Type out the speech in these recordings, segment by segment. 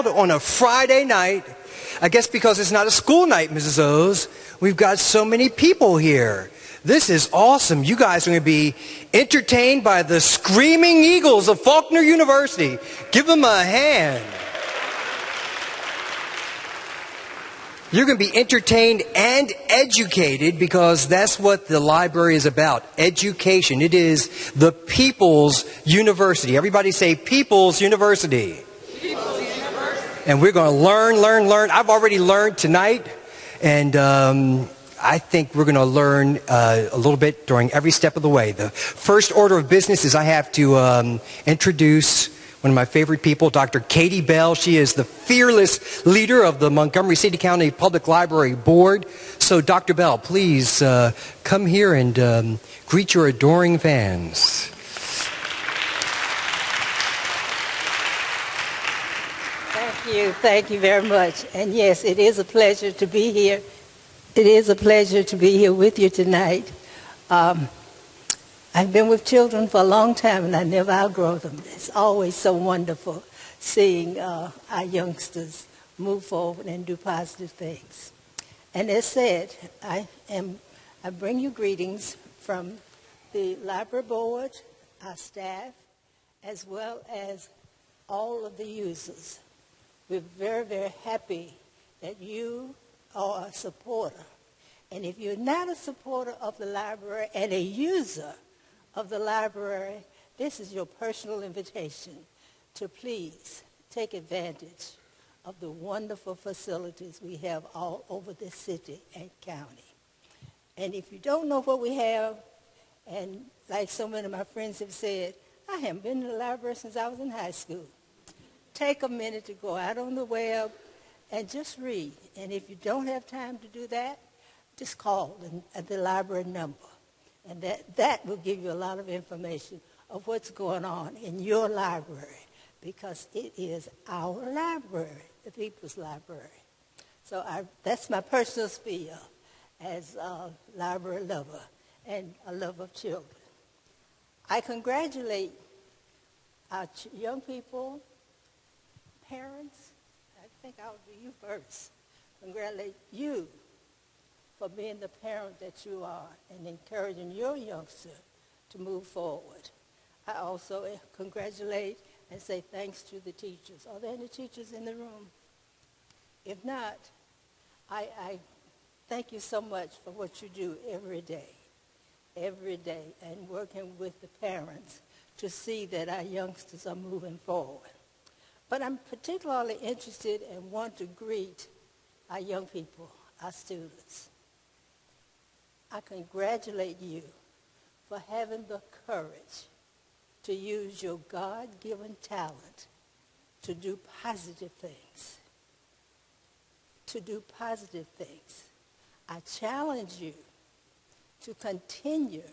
On a Friday night, I guess because it's not a school night, Mrs. O's, we've got so many people here. This is awesome. You guys are going to be entertained by the Screaming Eagles of Faulkner University. Give them a hand. You're going to be entertained and educated because that's what the library is about, education. It is the People's University. Everybody say People's University. People's University. And we're going to learn. I've already learned tonight, and I think we're going to learn a little bit during every step of the way. The first order of business is I have to introduce one of my favorite people, Dr. Katie Bell. She is the fearless leader of the Montgomery City County Public Library Board. So, Dr. Bell, please come here and greet your adoring fans. Thank you very much. And yes, it is a pleasure to be here. It is a pleasure to be here with you tonight. I've been with children for a long time, and I never outgrow them. It's always so wonderful seeing our youngsters move forward and do positive things. And as said, I bring you greetings from the library board, our staff, as well as all of the users. We're very, very happy that you are a supporter. And if you're not a supporter of the library and a user of the library, this is your personal invitation to please take advantage of the wonderful facilities we have all over this city and county. And if you don't know what we have, and like so many of my friends have said, I haven't been to the library since I was in high school. Take a minute to go out on the web and just read. And if you don't have time to do that, just call the library number. And that will give you a lot of information of what's going on in your library, because it is our library, the People's Library. So that's my personal spiel as a library lover and a lover of children. I congratulate our young people, parents. I think I'll do you first. Congratulate you for being the parent that you are and encouraging your youngster to move forward. I also congratulate and say thanks to the teachers. Are there any teachers in the room? If not, I thank you so much for what you do every day, and working with the parents to see that our youngsters are moving forward. But I'm particularly interested and want to greet our young people, our students. I congratulate you for having the courage to use your God-given talent to do positive things. I challenge you to continue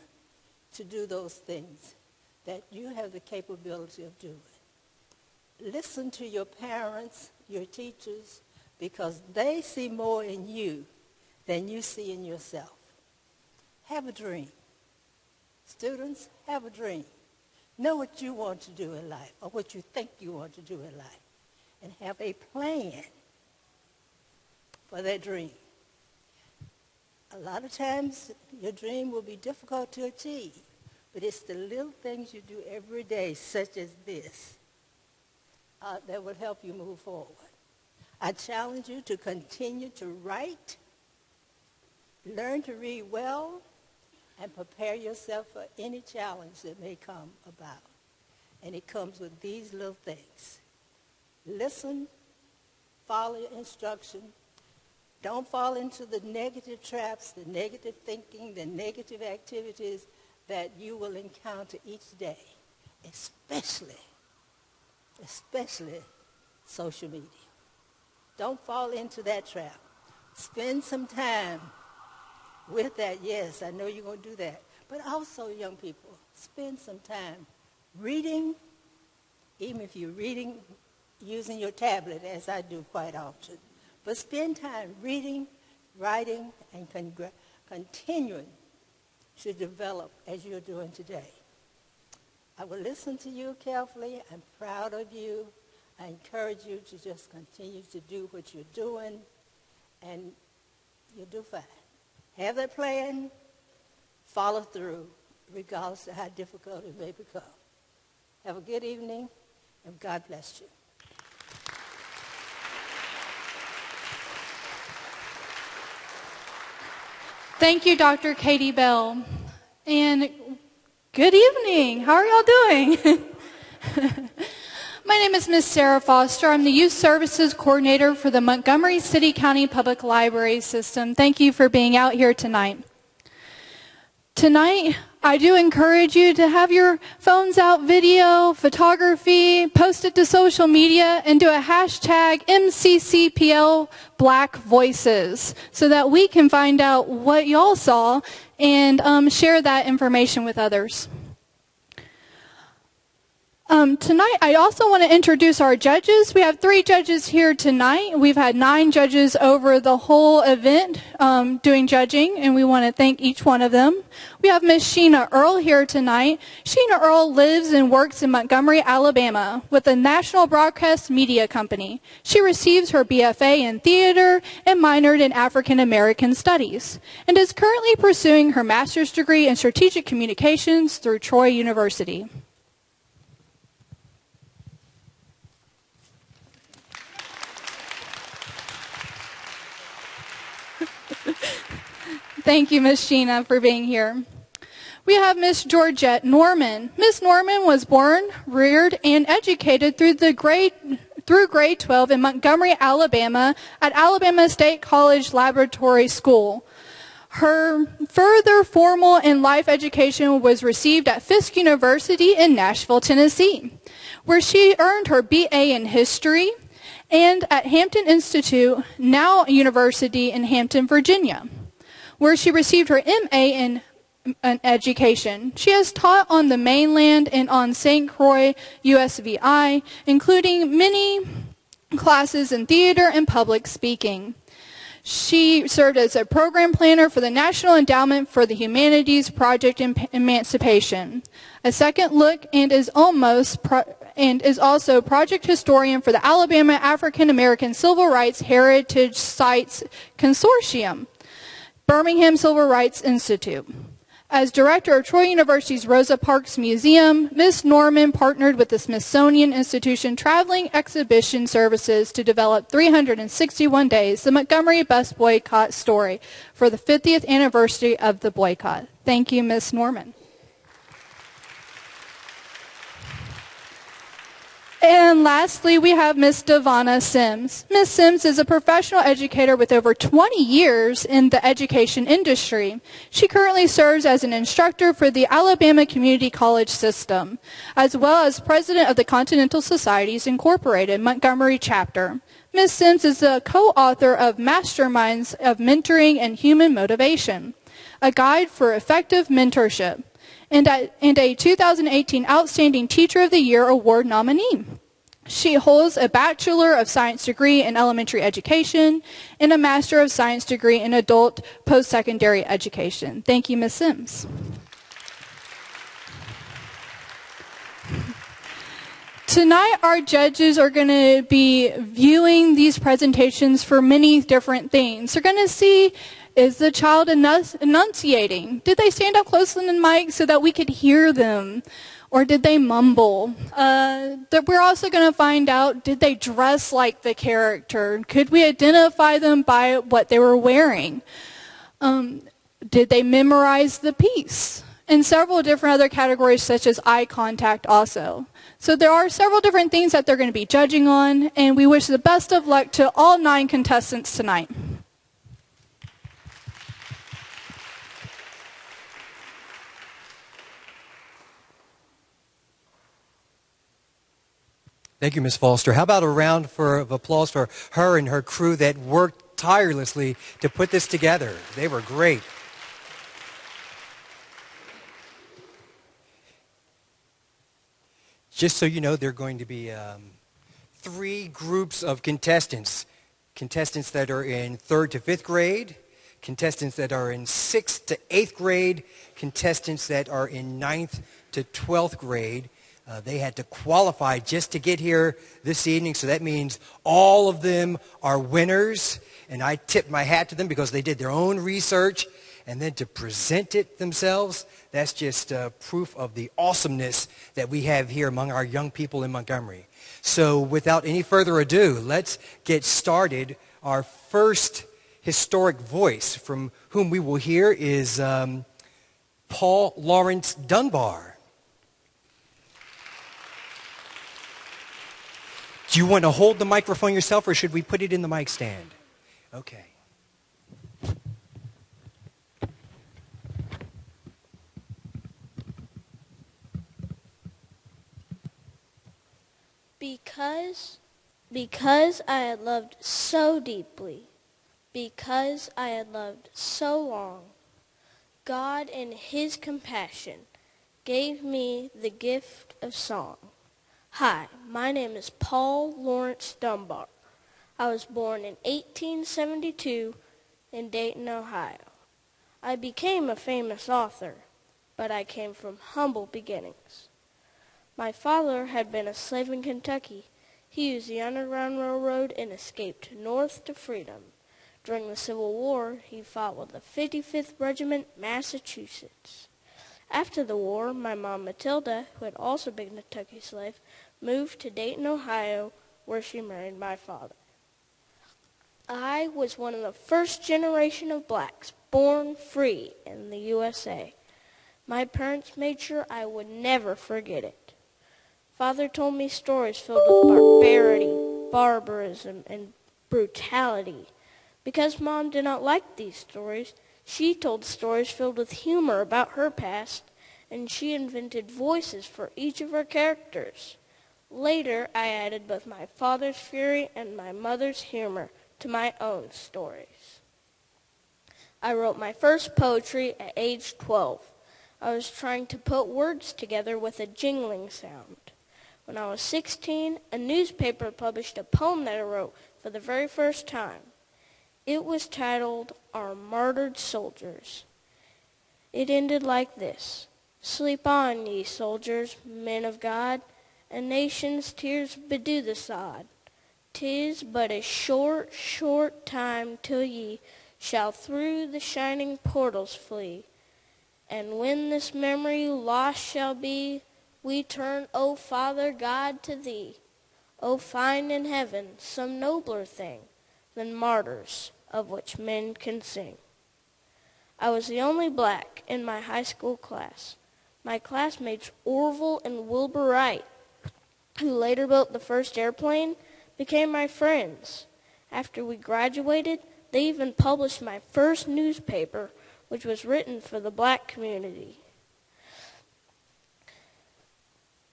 to do those things that you have the capability of doing. Listen to your parents, your teachers, because they see more in you than you see in yourself. Have a dream. Students, have a dream. Know what you want to do in life, or what you think you want to do in life, and have a plan for that dream. A lot of times, your dream will be difficult to achieve, but it's the little things you do every day, such as this, that will help you move forward. I challenge you to continue to write, learn to read well, and prepare yourself for any challenge that may come about. And it comes with these little things. Listen, follow your instruction. Don't fall into the negative traps, the negative thinking, the negative activities that you will encounter each day, especially social media. Don't fall into that trap. Spend some time with that. Yes, I know you're going to do that. But also, young people, spend some time reading, even if you're reading using your tablet, as I do quite often. But spend time reading, writing, and continuing to develop as you're doing today. I will listen to you carefully. I'm proud of you. I encourage you to just continue to do what you're doing, and you'll do fine. Have that plan, follow through, regardless of how difficult it may become. Have a good evening, and God bless you. Thank you, Dr. Katie Bell. And good evening. How are y'all doing? My name is Miss Sarah Foster. I'm the Youth Services Coordinator for the Montgomery City County Public Library System. Thank you for being out here tonight. Tonight, I do encourage you to have your phones out, video, photography, post it to social media, and do a hashtag MCCPL Black Voices so that we can find out what y'all saw and share that information with others. Tonight, I also want to introduce our judges. We have 3 judges here tonight. We've had 9 judges over the whole event doing judging, and we want to thank each one of them. We have Miss Sheena Earl here tonight. Sheena Earl lives and works in Montgomery, Alabama, with the National Broadcast Media Company. She receives her BFA in theater and minored in African American Studies, and is currently pursuing her master's degree in strategic communications through Troy University. Thank you, Miss Sheena, for being here. We have Miss Georgette Norman. Miss Norman was born, reared, and educated through grade 12 in Montgomery, Alabama at Alabama State College Laboratory School. Her further formal and life education was received at Fisk University in Nashville, Tennessee, where she earned her BA in History, and at Hampton Institute, now University in Hampton, Virginia, where she received her MA in education. She has taught on the mainland and on St. Croix USVI, including many classes in theater and public speaking. She served as a program planner for the National Endowment for the Humanities Project Emancipation, a second look, and is also project historian for the Alabama African American Civil Rights Heritage Sites Consortium, Birmingham Civil Rights Institute. As director of Troy University's Rosa Parks Museum, Ms. Norman partnered with the Smithsonian Institution Traveling Exhibition Services to develop 361 Days, the Montgomery Bus Boycott Story, for the 50th anniversary of the boycott. Thank you, Ms. Norman. And lastly, we have Ms. Devonna Sims. Ms. Sims is a professional educator with over 20 years in the education industry. She currently serves as an instructor for the Alabama Community College System, as well as president of the Continental Societies Incorporated Montgomery chapter. Ms. Sims is the co-author of Masterminds of Mentoring and Human Motivation, a guide for effective mentorship, and a 2018 Outstanding Teacher of the Year Award nominee. She holds a Bachelor of Science degree in elementary education and a Master of Science degree in adult post-secondary education. Thank you, Ms. Sims. Tonight, our judges are going to be viewing these presentations for many different things. They're going to see, is the child enunciating? Did they stand up close to the mic so that we could hear them? Or did they mumble? We're also going to find out, did they dress like the character? Could we identify them by what they were wearing? Did they memorize the piece? And several different other categories such as eye contact also. So there are several different things that they're going to be judging on, and we wish the best of luck to all 9 contestants tonight. Thank you, Ms. Foster. How about a round of applause for her and her crew that worked tirelessly to put this together? They were great. Just so you know, there are going to be 3 groups of contestants. Contestants that are in 3rd to 5th grade, contestants that are in 6th to 8th grade, contestants that are in 9th to 12th grade. They had to qualify just to get here this evening, so that means all of them are winners. And I tip my hat to them because they did their own research, and then to present it themselves, that's just proof of the awesomeness that we have here among our young people in Montgomery. So without any further ado, let's get started. Our first historic voice from whom we will hear is Paul Lawrence Dunbar. Do you want to hold the microphone yourself, or should we put it in the mic stand? Okay. Because I had loved so deeply, because I had loved so long, God in His compassion gave me the gift of song. Hi, my name is Paul Lawrence Dunbar. I was born in 1872 in Dayton, Ohio. I became a famous author, but I came from humble beginnings. My father had been a slave in Kentucky. He used the Underground Railroad and escaped north to freedom. During the Civil War, he fought with the 55th Regiment, Massachusetts. After the war, my mom, Matilda, who had also been a Kentucky slave, moved to Dayton, Ohio, where she married my father. I was one of the first generation of blacks born free in the USA. My parents made sure I would never forget it. Father told me stories filled with barbarity, barbarism, and brutality. Because Mom did not like these stories, she told stories filled with humor about her past, and she invented voices for each of her characters. Later, I added both my father's fury and my mother's humor to my own stories. I wrote my first poetry at age 12. I was trying to put words together with a jingling sound. When I was 16, a newspaper published a poem that I wrote for the very first time. It was titled, Our Martyred Soldiers. It ended like this. Sleep on, ye soldiers, men of God, a nation's tears bedew the sod. 'Tis but a short, short time till ye shall through the shining portals flee. And when this memory lost shall be, we turn, O Father God, to Thee. O find in heaven some nobler thing than martyrs of which men can sing. I was the only black in my high school class. My classmates Orville and Wilbur Wright, who later built the first airplane, became my friends. After we graduated, they even published my first newspaper, which was written for the black community.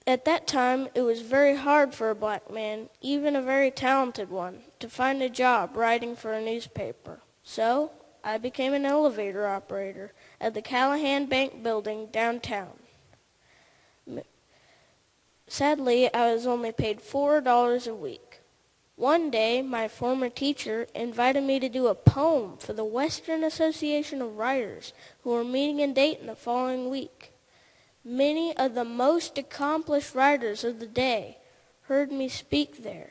At that time, it was very hard for a black man, even a very talented one, to find a job writing for a newspaper. So, I became an elevator operator at the Callahan Bank building downtown. Sadly, I was only paid $4 a week. One day, my former teacher invited me to do a poem for the Western Association of Writers, who were meeting in Dayton the following week. Many of the most accomplished writers of the day heard me speak there.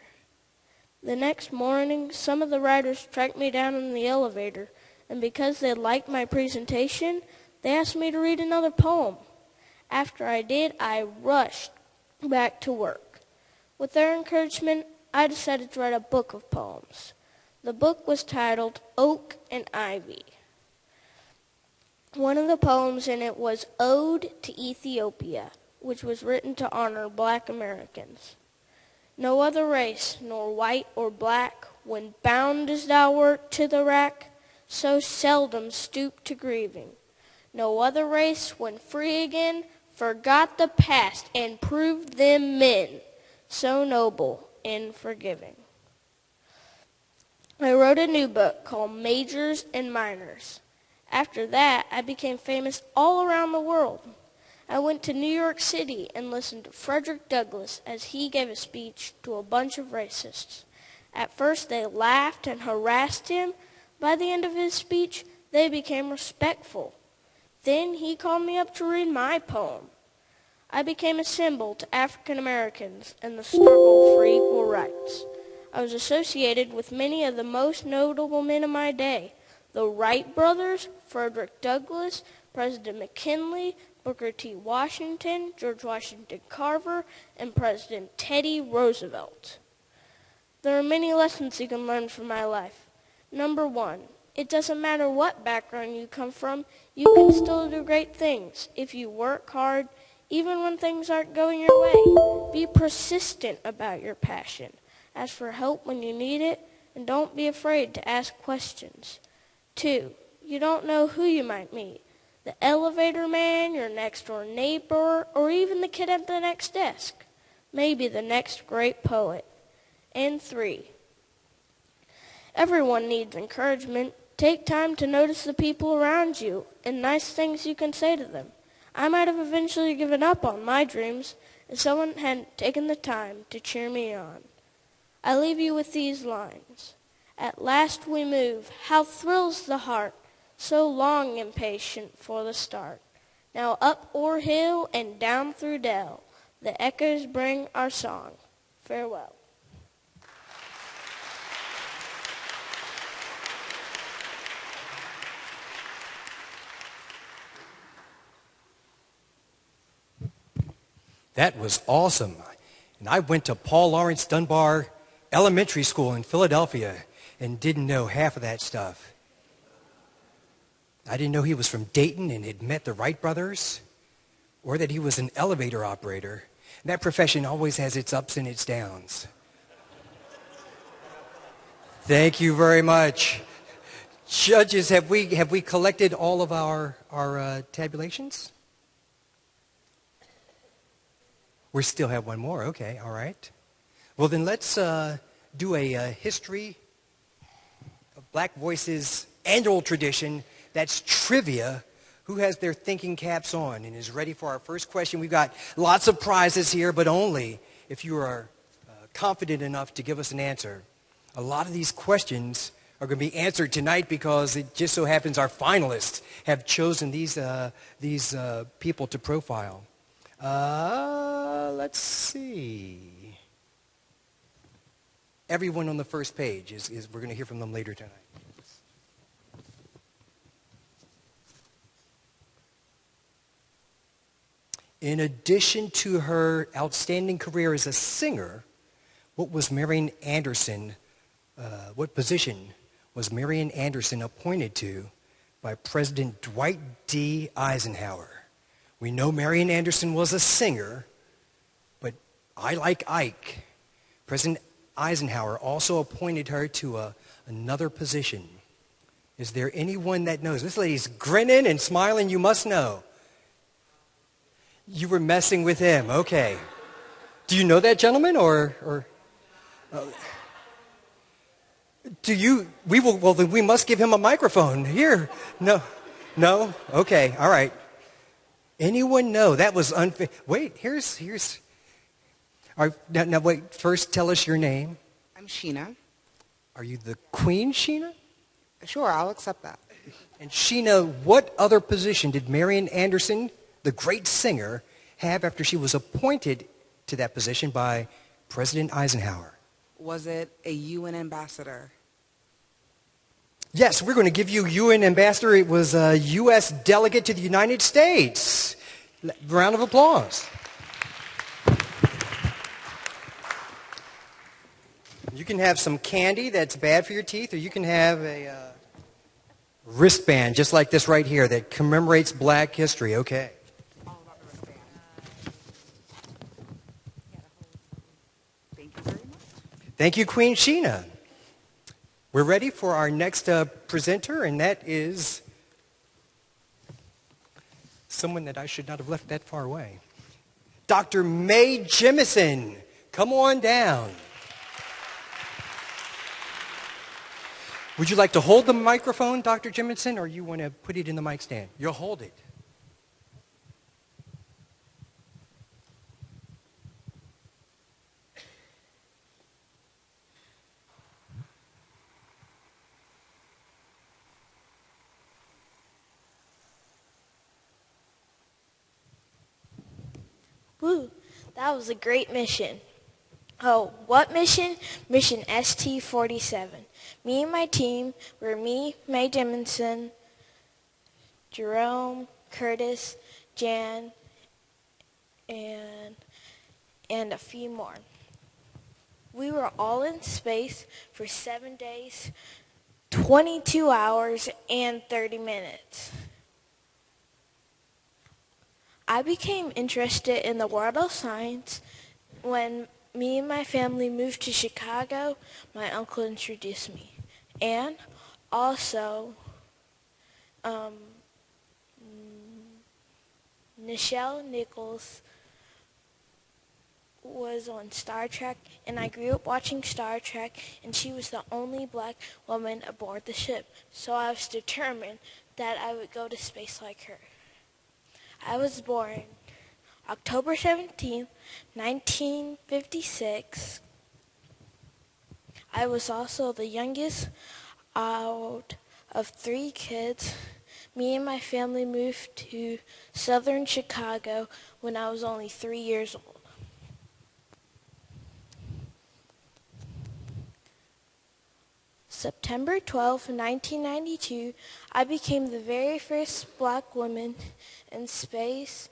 The next morning, some of the writers tracked me down in the elevator, and because they liked my presentation, they asked me to read another poem. After I did, I rushed back to work. With their encouragement, I decided to write a book of poems. The book was titled Oak and Ivy. One of the poems in it was Ode to Ethiopia, which was written to honor black Americans. No other race, nor white or black, when bound as thou wert to the rack, so seldom stooped to grieving. No other race, when free again, forgot the past and proved them men, so noble in forgiving. I wrote a new book called Majors and Minors. After that, I became famous all around the world. I went to New York City and listened to Frederick Douglass as he gave a speech to a bunch of racists. At first, they laughed and harassed him. By the end of his speech, they became respectful. Then he called me up to read my poem. I became a symbol to African Americans in the struggle for equal rights. I was associated with many of the most notable men of my day: the Wright brothers, Frederick Douglass, President McKinley, Booker T. Washington, George Washington Carver, and President Teddy Roosevelt. There are many lessons you can learn from my life. Number 1, it doesn't matter what background you come from, you can still do great things if you work hard, even when things aren't going your way. Be persistent about your passion. Ask for help when you need it, and don't be afraid to ask questions. 2, you don't know who you might meet. The elevator man, your next door neighbor, or even the kid at the next desk. Maybe the next great poet. And 3, everyone needs encouragement. Take time to notice the people around you and nice things you can say to them. I might have eventually given up on my dreams if someone hadn't taken the time to cheer me on. I leave you with these lines. At last we move, how thrills the heart, so long impatient for the start. Now up o'er hill and down through dell, the echoes bring our song. Farewell. That was awesome. And I went to Paul Lawrence Dunbar Elementary School in Philadelphia and didn't know half of that stuff. I didn't know he was from Dayton and had met the Wright brothers, or that he was an elevator operator. And that profession always has its ups and its downs. Thank you very much. Judges, have we collected all of our tabulations? We still have one more. Okay, all right. Well, then let's do a history of Black Voices annual tradition. That's trivia. Who has their thinking caps on and is ready for our first question? We've got lots of prizes here, but only if you are confident enough to give us an answer. A lot of these questions are going to be answered tonight because it just so happens our finalists have chosen these people to profile. Let's see. Everyone on the first page is we're going to hear from them later tonight. In addition to her outstanding career as a singer, what position was Marian Anderson appointed to by President Dwight D. Eisenhower? We know Marian Anderson was a singer, but I like Ike. President Eisenhower also appointed her to another position. Is there anyone that knows? This lady's grinning and smiling. You must know. You were messing with him. Okay. Do you know that gentleman or do you? Well, then we must give him a microphone. Here. No? Okay. All right. Anyone know? That was unfair. Wait, here's. All right, now wait, first tell us your name. I'm Sheena. Are you the Queen Sheena? Sure, I'll accept that. And Sheena, what other position did Marian Anderson, the great singer, have after she was appointed to that position by President Eisenhower? Was it a UN ambassador? Yes, we're going to give you UN ambassador. It was a U.S. delegate to the United States. Round of applause. You can have some candy that's bad for your teeth, or you can have a wristband just like this right here that commemorates Black history. Okay. All about the wristband. Thank you very much. Thank you, Queen Sheena. We're ready for our next presenter, and that is someone that I should not have left that far away. Dr. Mae Jemison, come on down. Would you like to hold the microphone, Dr. Jemison, or you want to put it in the mic stand? You'll hold it. Woo, that was a great mission. Oh, what mission? Mission ST-47. Me and my team were me, Mae Jemison, Jerome, Curtis, Jan, and a few more. We were all in space for 7 days, 22 hours, and 30 minutes. I became interested in the world of science when me and my family moved to Chicago. My uncle introduced me. And also, Nichelle Nichols was on Star Trek, and I grew up watching Star Trek, and she was the only black woman aboard the ship. So I was determined that I would go to space like her. I was born October 17th, 1956. I was also the youngest out of 3 kids. Me and my family moved to southern Chicago when I was only 3 years old. September 12, 1992, I became the very first black woman in space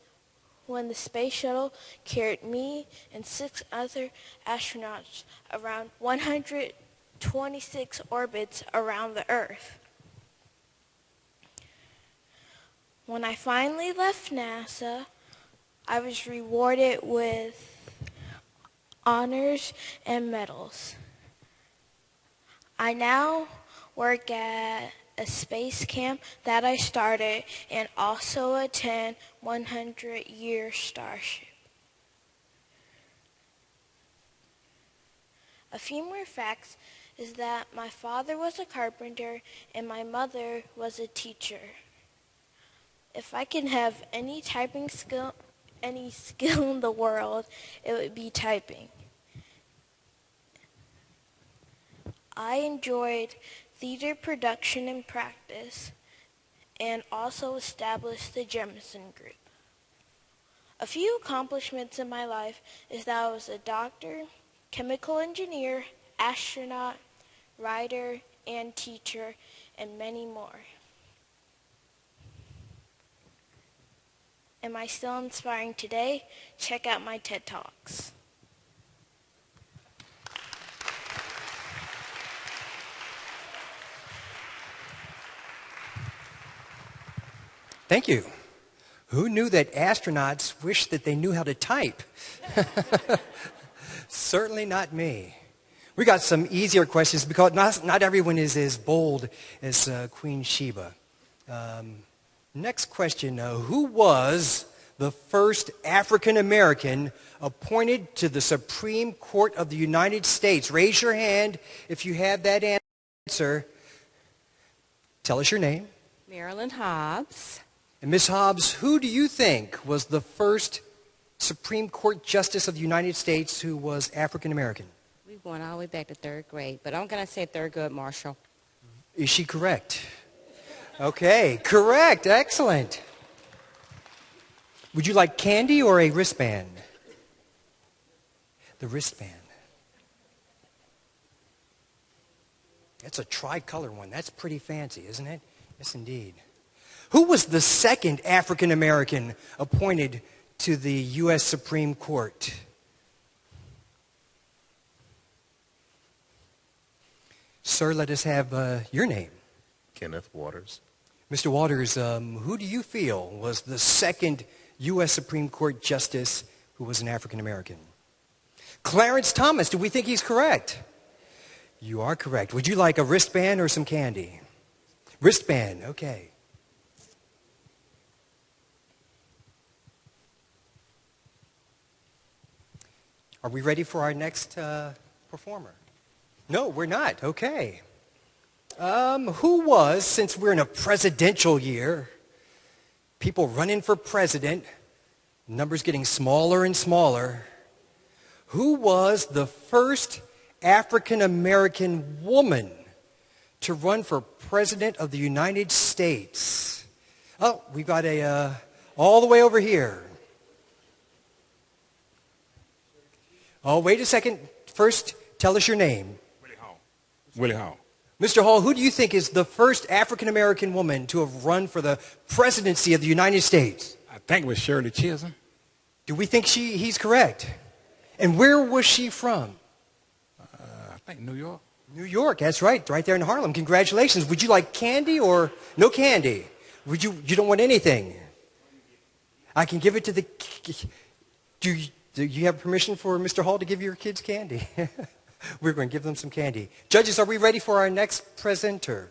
when the space shuttle carried me and 6 other astronauts around 126 orbits around the Earth. When I finally left NASA, I was rewarded with honors and medals. I now work at a space camp that I started and also attend 100-year Starship. A few more facts is that my father was a carpenter and my mother was a teacher. If I can have any skill in the world, it would be typing. I enjoyed theater production and practice, and also established the Jemison Group. A few accomplishments in my life is that I was a doctor, chemical engineer, astronaut, writer, and teacher, and many more. Am I still inspiring today? Check out my TED Talks. Thank you. Who knew that astronauts wish that they knew how to type? Certainly not me. We got some easier questions because not everyone is as bold as Queen Sheba. Next question, who was the first African American appointed to the Supreme Court of the United States? Raise your hand if you have that answer. Tell us your name. Marilyn Hobbs. And Ms. Hobbs, who do you think was the first Supreme Court Justice of the United States who was African American? We went all the way back to 3rd grade, but I'm going to say Thurgood Marshall. Is she correct? Okay, correct. Excellent. Would you like candy or a wristband? The wristband. That's a tricolor one. That's pretty fancy, isn't it? Yes, indeed. Who was the second African American appointed to the U.S. Supreme Court? Sir, let us have your name. Kenneth Waters. Mr. Waters, who do you feel was the second U.S. Supreme Court Justice who was an African American? Clarence Thomas, do we think he's correct? You are correct. Would you like a wristband or some candy? Wristband, okay. Are we ready for our next performer? No, we're not. Okay. Who was, since we're in a presidential year, people running for president, numbers getting smaller and smaller, who was the first African American woman to run for president of the United States? Oh, we've got all the way over here. Oh, wait a second. First, tell us your name. Willie Hall. Willie Hall. Mr. Hall, who do you think is the first African-American woman to have run for the presidency of the United States? I think it was Shirley Chisholm. Do we think he's correct? And where was she from? I think New York. New York, that's right. Right there in Harlem. Congratulations. Would you like candy or no candy? You don't want anything? I can give it to the... Do you have permission for Mr. Hall to give your kids candy? We're going to give them some candy. Judges, are we ready for our next presenter?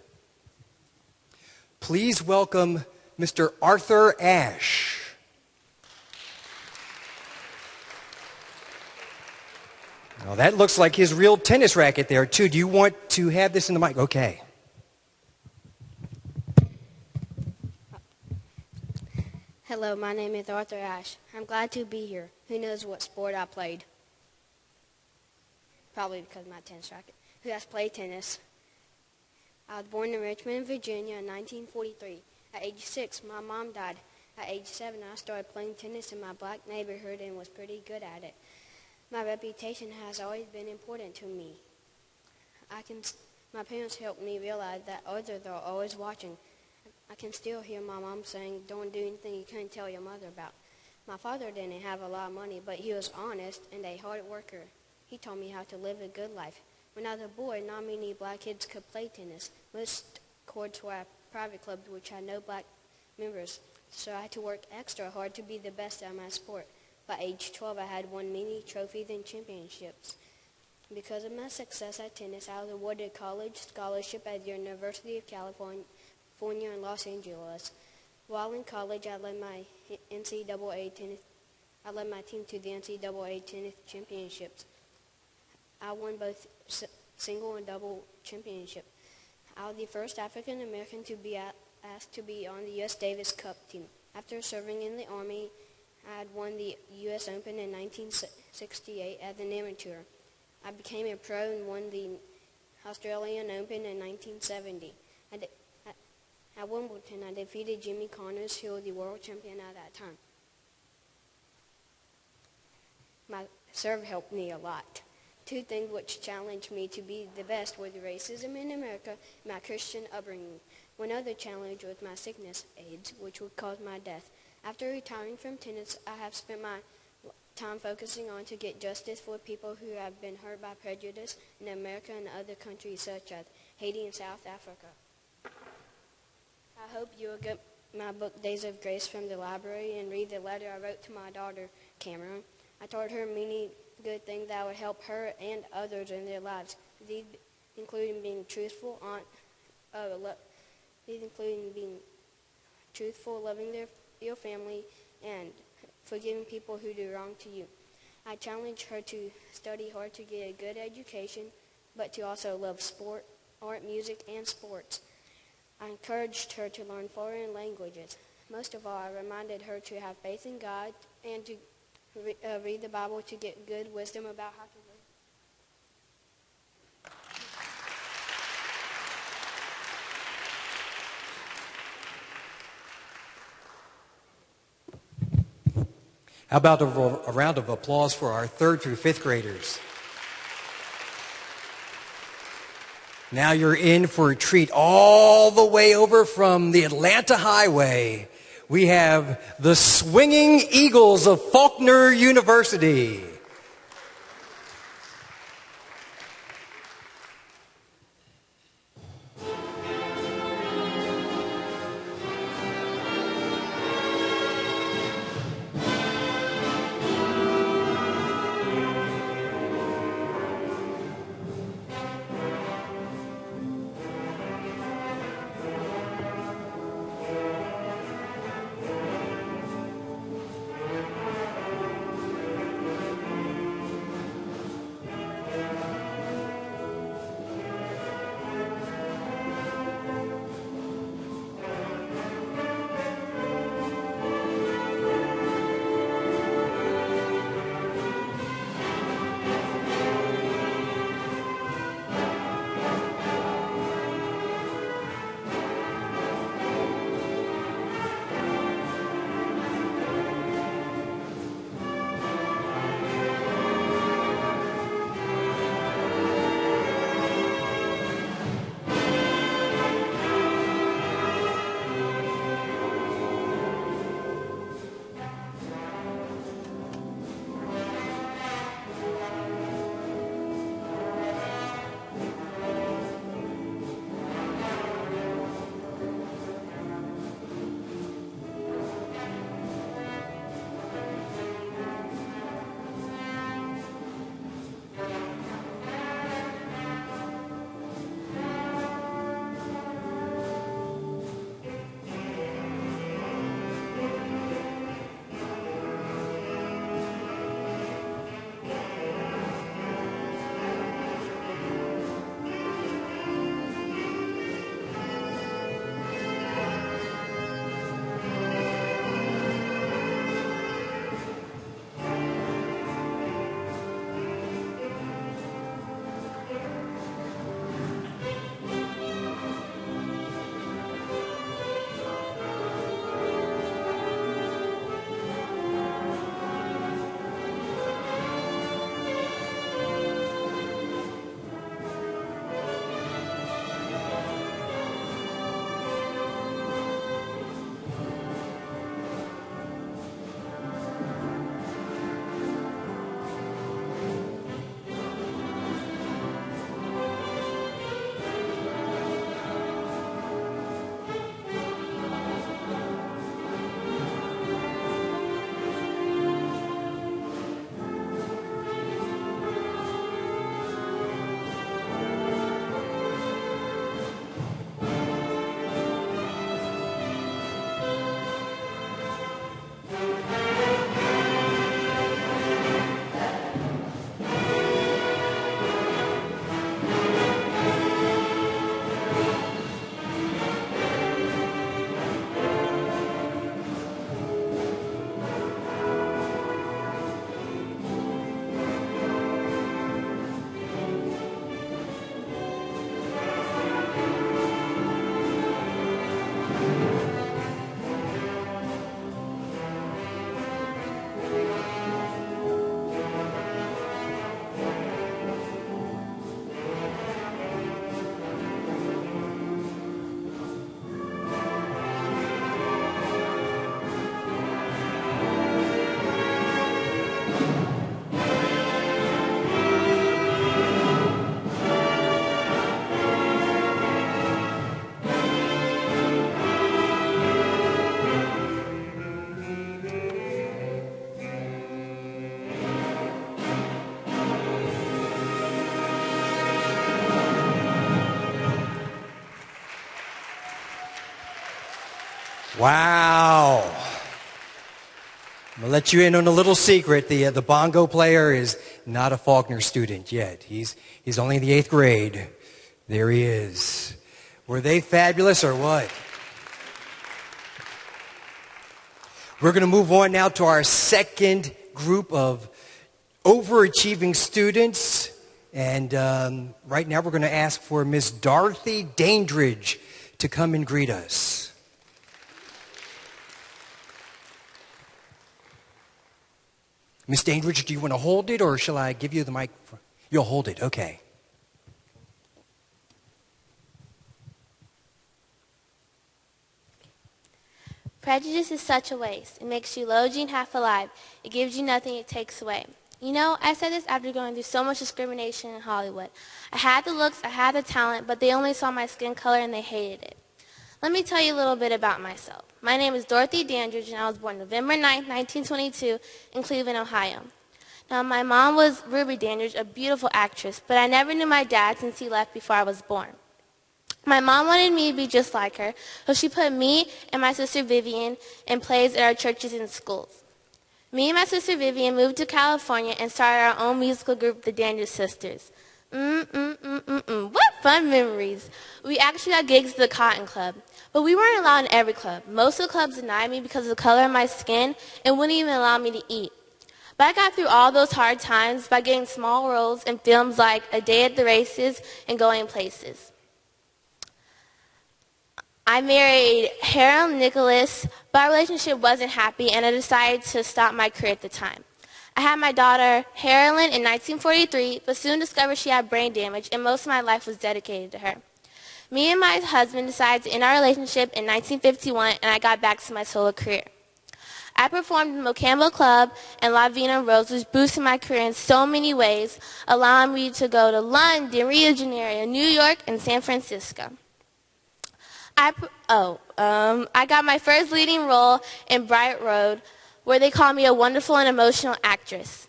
Please welcome Mr. Arthur Ashe. Now that looks like his real tennis racket there, too. Do you want to have this in the mic? Okay. Hello, my name is Arthur Ashe. I'm glad to be here. Who knows what sport I played? Probably because of my tennis racket. Who has played tennis? I was born in Richmond, Virginia in 1943. At age 6, my mom died. At age 7, I started playing tennis in my black neighborhood and was pretty good at it. My reputation has always been important to me. My parents helped me realize that others are always watching. I can still hear my mom saying, don't do anything you can't tell your mother about. My father didn't have a lot of money, but he was honest and a hard worker. He taught me how to live a good life. When I was a boy, not many black kids could play tennis. Most courts were at private clubs, which had no black members, so I had to work extra hard to be the best at my sport. By age 12, I had won many trophies and championships. Because of my success at tennis, I was awarded a college scholarship at the University of California in Los Angeles. While in college, I led my team to the NCAA tennis championships. I won both single and double championships. I was the first African American to be asked to be on the U.S. Davis Cup team. After serving in the Army, I had won the U.S. Open in 1968 as an amateur. I became a pro and won the Australian Open in 1970. At Wimbledon, I defeated Jimmy Connors, who was the world champion at that time. My serve helped me a lot. Two things which challenged me to be the best were the racism in America and my Christian upbringing. One other challenge was my sickness, AIDS, which would cause my death. After retiring from tennis, I have spent my time focusing on to get justice for people who have been hurt by prejudice in America and other countries such as Haiti and South Africa. I hope you will get my book, Days of Grace, from the library and read the letter I wrote to my daughter, Cameron. I told her many good things that would help her and others in their lives. These including being truthful, loving your family, and forgiving people who do wrong to you. I challenged her to study hard to get a good education, but to also love sport, art, music, and sports. I encouraged her to learn foreign languages. Most of all, I reminded her to have faith in God and to read the Bible to get good wisdom about how to live. How about a round of applause for our 3rd through 5th graders? Now you're in for a treat all the way over from the Atlanta Highway. We have the Swinging Eagles of Faulkner University. Wow. I'm going to let you in on a little secret. The bongo player is not a Faulkner student yet. He's only in the 8th grade. There he is. Were they fabulous or what? We're going to move on now to our second group of overachieving students. And right now we're going to ask for Miss Dorothy Dandridge to come and greet us. Miss Dandridge, do you want to hold it or shall I give you the mic? You'll hold it, okay. Prejudice is such a waste. It makes you low, gene, half alive. It gives you nothing, it takes away. You know, I said this after going through so much discrimination in Hollywood. I had the looks, I had the talent, but they only saw my skin color and they hated it. Let me tell you a little bit about myself. My name is Dorothy Dandridge, and I was born November 9, 1922 in Cleveland, Ohio. Now, my mom was Ruby Dandridge, a beautiful actress, but I never knew my dad since he left before I was born. My mom wanted me to be just like her, so she put me and my sister Vivian in plays at our churches and schools. Me and my sister Vivian moved to California and started our own musical group, the Dandridge Sisters. What fun memories. We actually got gigs at the Cotton Club, but we weren't allowed in every club. Most of the clubs denied me because of the color of my skin and wouldn't even allow me to eat. But I got through all those hard times by getting small roles in films like A Day at the Races and Going Places. I married Harold Nicholas, but our relationship wasn't happy, and I decided to stop my career at the time. I had my daughter, Harolyn, in 1943, but soon discovered she had brain damage, and most of my life was dedicated to her. Me and my husband decided to end our relationship in 1951, and I got back to my solo career. I performed in the Mocambo Club and La Vina Rose, which boosted my career in so many ways, allowing me to go to London, Rio de Janeiro, New York, and San Francisco. I got my first leading role in Bright Road, where they call me a wonderful and emotional actress.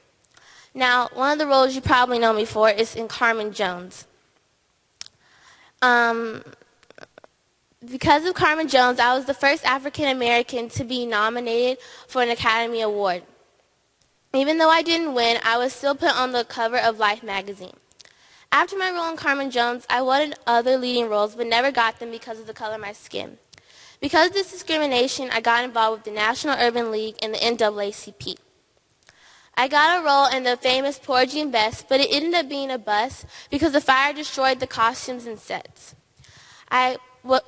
Now, one of the roles you probably know me for is in Carmen Jones. Because of Carmen Jones, I was the first African American to be nominated for an Academy Award. Even though I didn't win, I was still put on the cover of Life magazine. After my role in Carmen Jones, I wanted other leading roles, but never got them because of the color of my skin. Because of this discrimination, I got involved with the National Urban League and the NAACP. I got a role in the famous Porgy and Bess, but it ended up being a bust because the fire destroyed the costumes and sets. I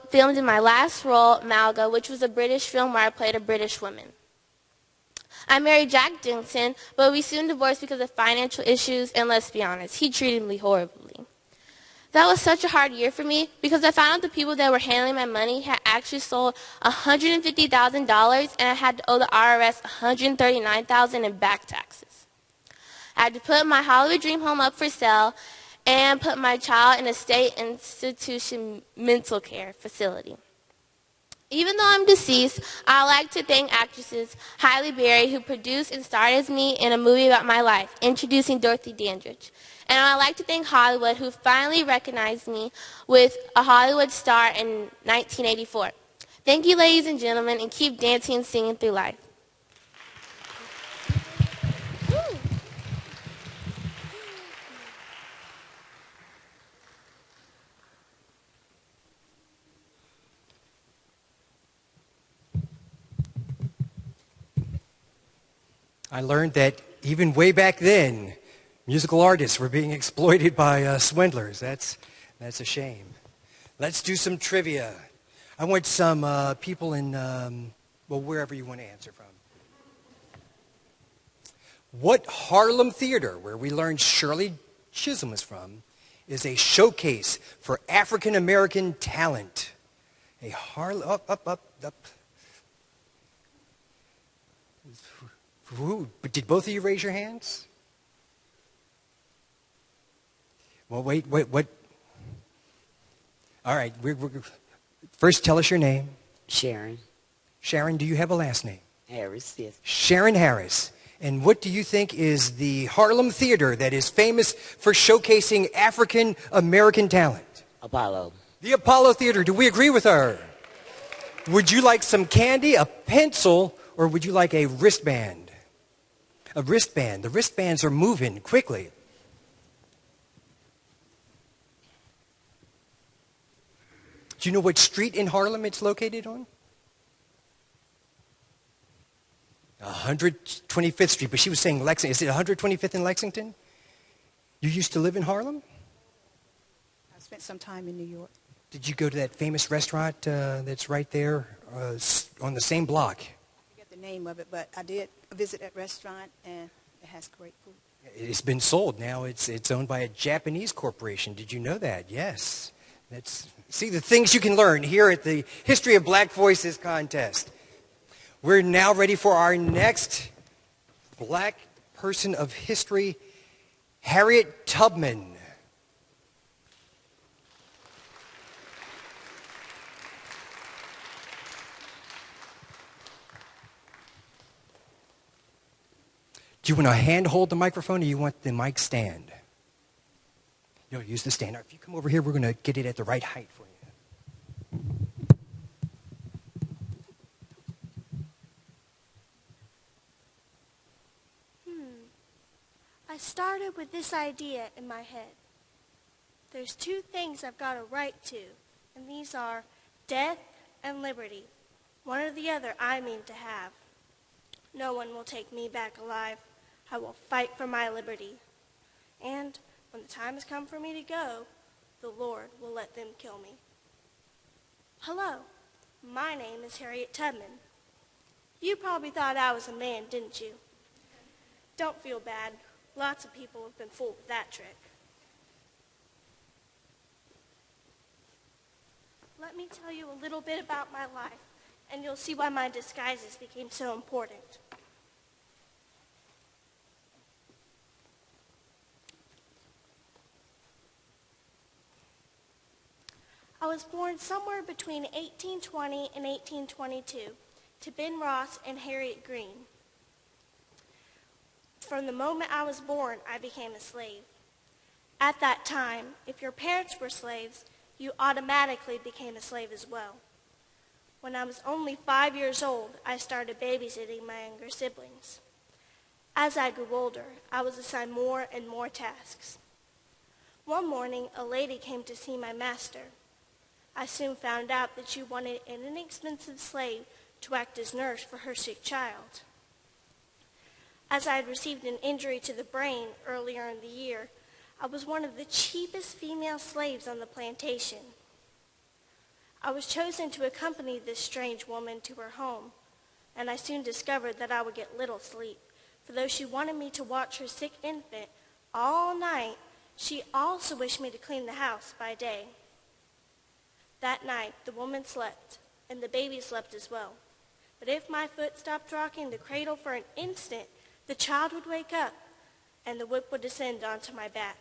filmed in my last role, Malga, which was a British film where I played a British woman. I married Jack Dixon, but we soon divorced because of financial issues, and let's be honest, he treated me horribly. That was such a hard year for me because I found out the people that were handling my money had actually sold $150,000, and I had to owe the IRS $139,000 in back taxes. I had to put my Hollywood dream home up for sale and put my child in a state institution mental care facility. Even though I'm deceased, I like to thank actresses Halle Berry, who produced and starred as me in a movie about my life, introducing Dorothy Dandridge. And I'd like to thank Hollywood, who finally recognized me with a Hollywood star in 1984. Thank you, ladies and gentlemen, and keep dancing and singing through life. I learned that even way back then, musical artists were being exploited by swindlers. That's a shame. Let's do some trivia. I want some people in, wherever you want to answer from. What Harlem Theater, where we learned Shirley Chisholm is from, is a showcase for African American talent? A Harlem, up. But did both of you raise your hands? Well, wait, what? All right, first tell us your name. Sharon. Sharon, do you have a last name? Harris, yes. Sharon Harris. And what do you think is the Harlem Theater that is famous for showcasing African American talent? Apollo. The Apollo Theater. Do we agree with her? Would you like some candy, a pencil, or would you like a wristband? A wristband. The wristbands are moving quickly. Do you know what street in Harlem it's located on? 125th Street, but she was saying Lexington. Is it 125th in Lexington? You used to live in Harlem? I spent some time in New York. Did you go to that famous restaurant that's right there on the same block? I forget the name of it, but I did visit that restaurant, and it has great food. It's been sold. Now it's owned by a Japanese corporation. Did you know that? Yes. See the things you can learn here at the History of Black Voices contest. We're now ready for our next black person of history, Harriet Tubman. Do you want to hand hold the microphone or you want the mic stand? You'll use the stand. Now, if you come over here, we're going to get it at the right height for you. I started with this idea in my head. There's two things I've got a right to, and these are death and liberty. One or the other I mean to have. No one will take me back alive. I will fight for my liberty. And when the time has come for me to go, the Lord will let them kill me. Hello, my name is Harriet Tubman. You probably thought I was a man, didn't you? Don't feel bad. Lots of people have been fooled with that trick. Let me tell you a little bit about my life, and you'll see why my disguises became so important. I was born somewhere between 1820 and 1822 to Ben Ross and Harriet Green. From the moment I was born, I became a slave. At that time, if your parents were slaves, you automatically became a slave as well. When I was only 5 years old, I started babysitting my younger siblings. As I grew older, I was assigned more and more tasks. One morning, a lady came to see my master. I soon found out that she wanted an inexpensive slave to act as nurse for her sick child. As I had received an injury to the brain earlier in the year, I was one of the cheapest female slaves on the plantation. I was chosen to accompany this strange woman to her home, and I soon discovered that I would get little sleep, for though she wanted me to watch her sick infant all night, she also wished me to clean the house by day. That night, the woman slept, and the baby slept as well. But if my foot stopped rocking the cradle for an instant, the child would wake up, and the whip would descend onto my back.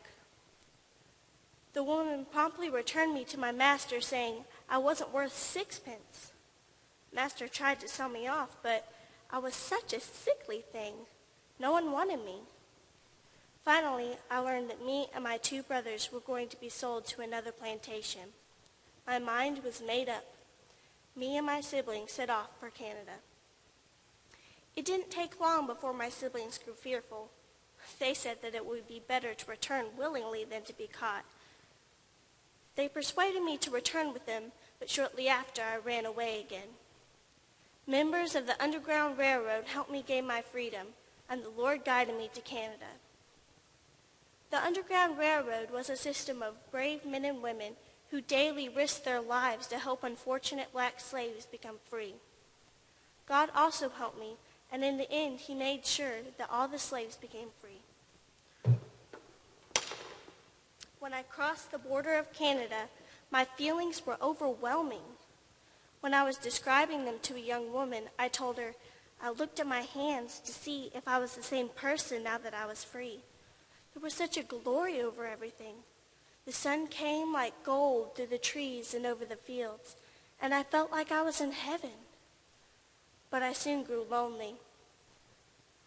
The woman promptly returned me to my master, saying I wasn't worth 6 pence. Master tried to sell me off, but I was such a sickly thing. No one wanted me. Finally, I learned that me and my 2 brothers were going to be sold to another plantation. My mind was made up. Me and my siblings set off for Canada. It didn't take long before my siblings grew fearful. They said that it would be better to return willingly than to be caught. They persuaded me to return with them, but shortly after I ran away again. Members of the Underground Railroad helped me gain my freedom, and the Lord guided me to Canada. The Underground Railroad was a system of brave men and women who daily risked their lives to help unfortunate black slaves become free. God also helped me, and in the end, he made sure that all the slaves became free. When I crossed the border of Canada, my feelings were overwhelming. When I was describing them to a young woman, I told her I looked at my hands to see if I was the same person now that I was free. There was such a glory over everything. The sun came like gold through the trees and over the fields, and I felt like I was in heaven. But I soon grew lonely.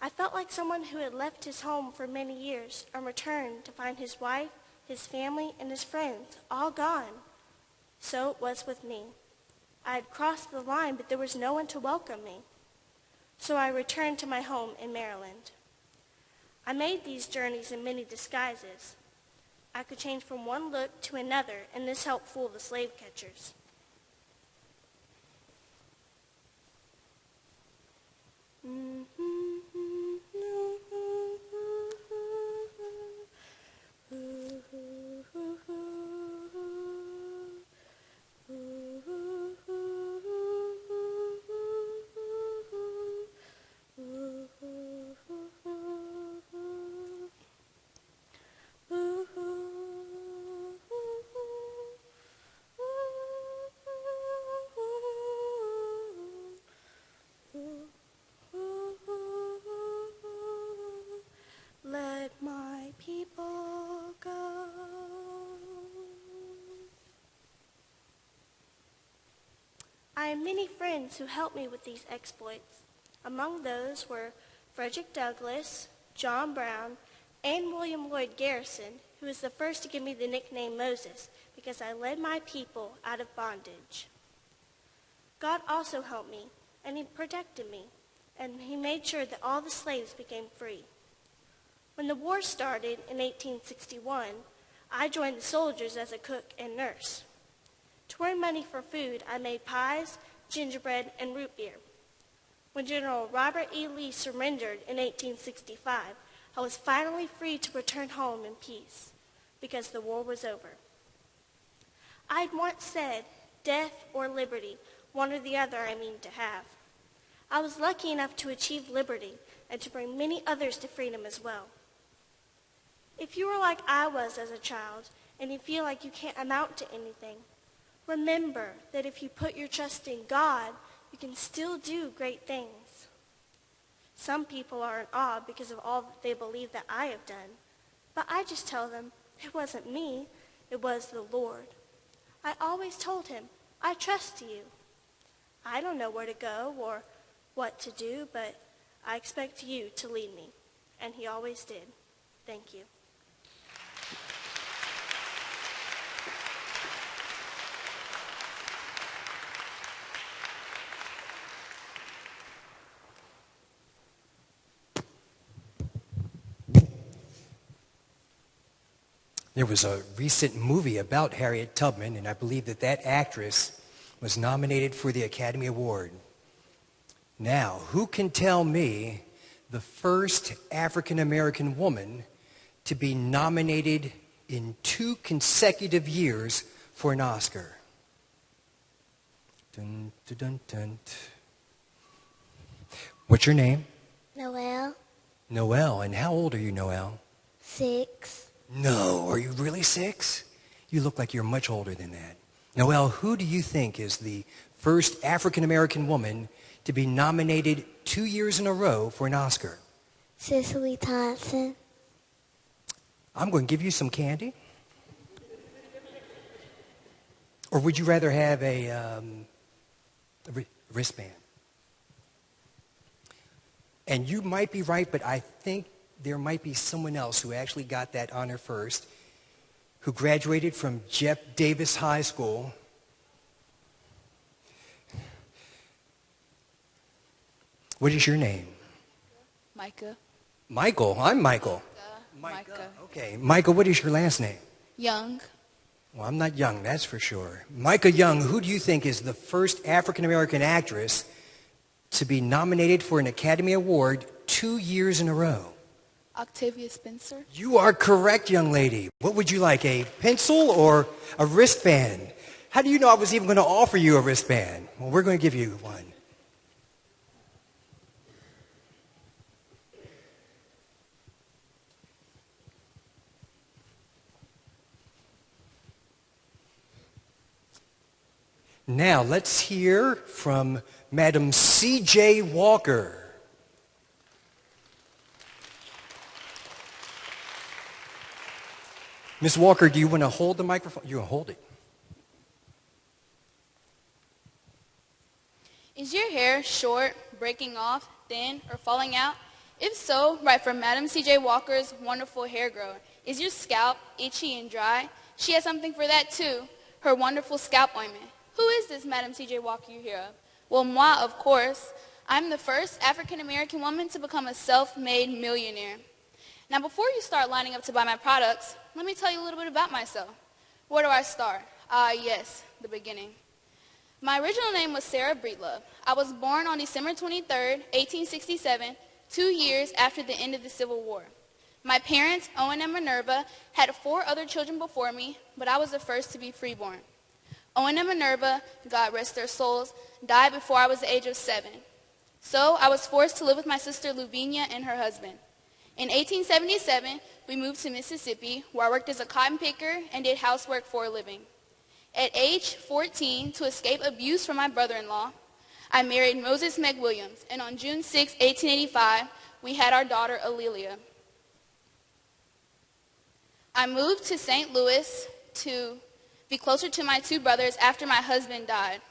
I felt like someone who had left his home for many years and returned to find his wife, his family, and his friends all gone. So it was with me. I had crossed the line, but there was no one to welcome me. So I returned to my home in Maryland. I made these journeys in many disguises. I could change from one look to another, and this helped fool the slave catchers. Let my people go. I have many friends who helped me with these exploits. Among those were Frederick Douglass, John Brown, and William Lloyd Garrison, who was the first to give me the nickname Moses because I led my people out of bondage. God also helped me, and he protected me, and he made sure that all the slaves became free. When the war started in 1861, I joined the soldiers as a cook and nurse. To earn money for food, I made pies, gingerbread, and root beer. When General Robert E. Lee surrendered in 1865, I was finally free to return home in peace because the war was over. I had once said, death or liberty, one or the other I mean to have. I was lucky enough to achieve liberty and to bring many others to freedom as well. If you are like I was as a child and you feel like you can't amount to anything, remember that if you put your trust in God, you can still do great things. Some people are in awe because of all that they believe that I have done, but I just tell them it wasn't me, it was the Lord. I always told him, I trust you. I don't know where to go or what to do, but I expect you to lead me. And he always did. Thank you. There was a recent movie about Harriet Tubman, and I believe that that actress was nominated for the Academy Award. Now, who can tell me the first African-American woman to be nominated in 2 consecutive years for an Oscar? Dun, dun, dun, dun. What's your name? Noelle. Noelle. And how old are you, Noelle? 6. No, are you really 6? You look like you're much older than that. Noelle, who do you think is the first African-American woman to be nominated 2 years in a row for an Oscar? Cicely Thompson. I'm going to give you some candy. Or would you rather have a wristband? And you might be right, but I think there might be someone else who actually got that honor first, who graduated from Jeff Davis High School. What is your name? Micah. Michael. I'm Michael. Micah. Okay. Michael, what is your last name? Young. Well, I'm not Young, that's for sure. Micah Young, who do you think is the first African-American actress to be nominated for an Academy Award 2 years in a row? Octavia Spencer. You are correct, young lady. What would you like, a pencil or a wristband? How do you know I was even going to offer you a wristband? Well, we're going to give you one. Now, let's hear from Madam C.J. Walker. Ms. Walker, do you want to hold the microphone? You want to hold it. Is your hair short, breaking off, thin, or falling out? If so, write for Madam C.J. Walker's wonderful hair grower. Is your scalp itchy and dry? She has something for that too, her wonderful scalp ointment. Who is this Madam C.J. Walker you hear of? Well, moi, of course. I'm the first African-American woman to become a self-made millionaire. Now, before you start lining up to buy my products, let me tell you a little bit about myself. Where do I start? Yes, the beginning. My original name was Sarah Breedlove. I was born on December 23rd, 1867, 2 years after the end of the Civil War. My parents, Owen and Minerva, had 4 other children before me, but I was the first to be freeborn. Owen and Minerva, God rest their souls, died before I was the age of 7. So I was forced to live with my sister Luvinia and her husband. In 1877, we moved to Mississippi, where I worked as a cotton picker and did housework for a living. At age 14, to escape abuse from my brother-in-law, I married Moses McWilliams, and on June 6, 1885, we had our daughter Alelia. I moved to St. Louis to be closer to my 2 brothers after my husband died.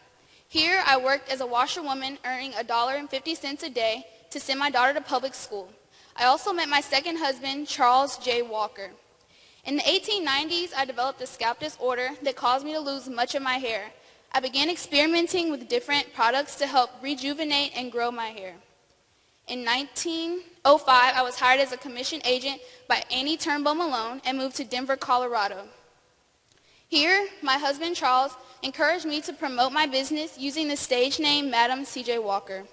Here, I worked as a washerwoman, earning $1.50 a day to send my daughter to public school. I also met my second husband, Charles J. Walker. In the 1890s, I developed a scalp disorder that caused me to lose much of my hair. I began experimenting with different products to help rejuvenate and grow my hair. In 1905, I was hired as a commission agent by Annie Turnbull Malone and moved to Denver, Colorado. Here, my husband Charles encouraged me to promote my business using the stage name Madam C.J. Walker.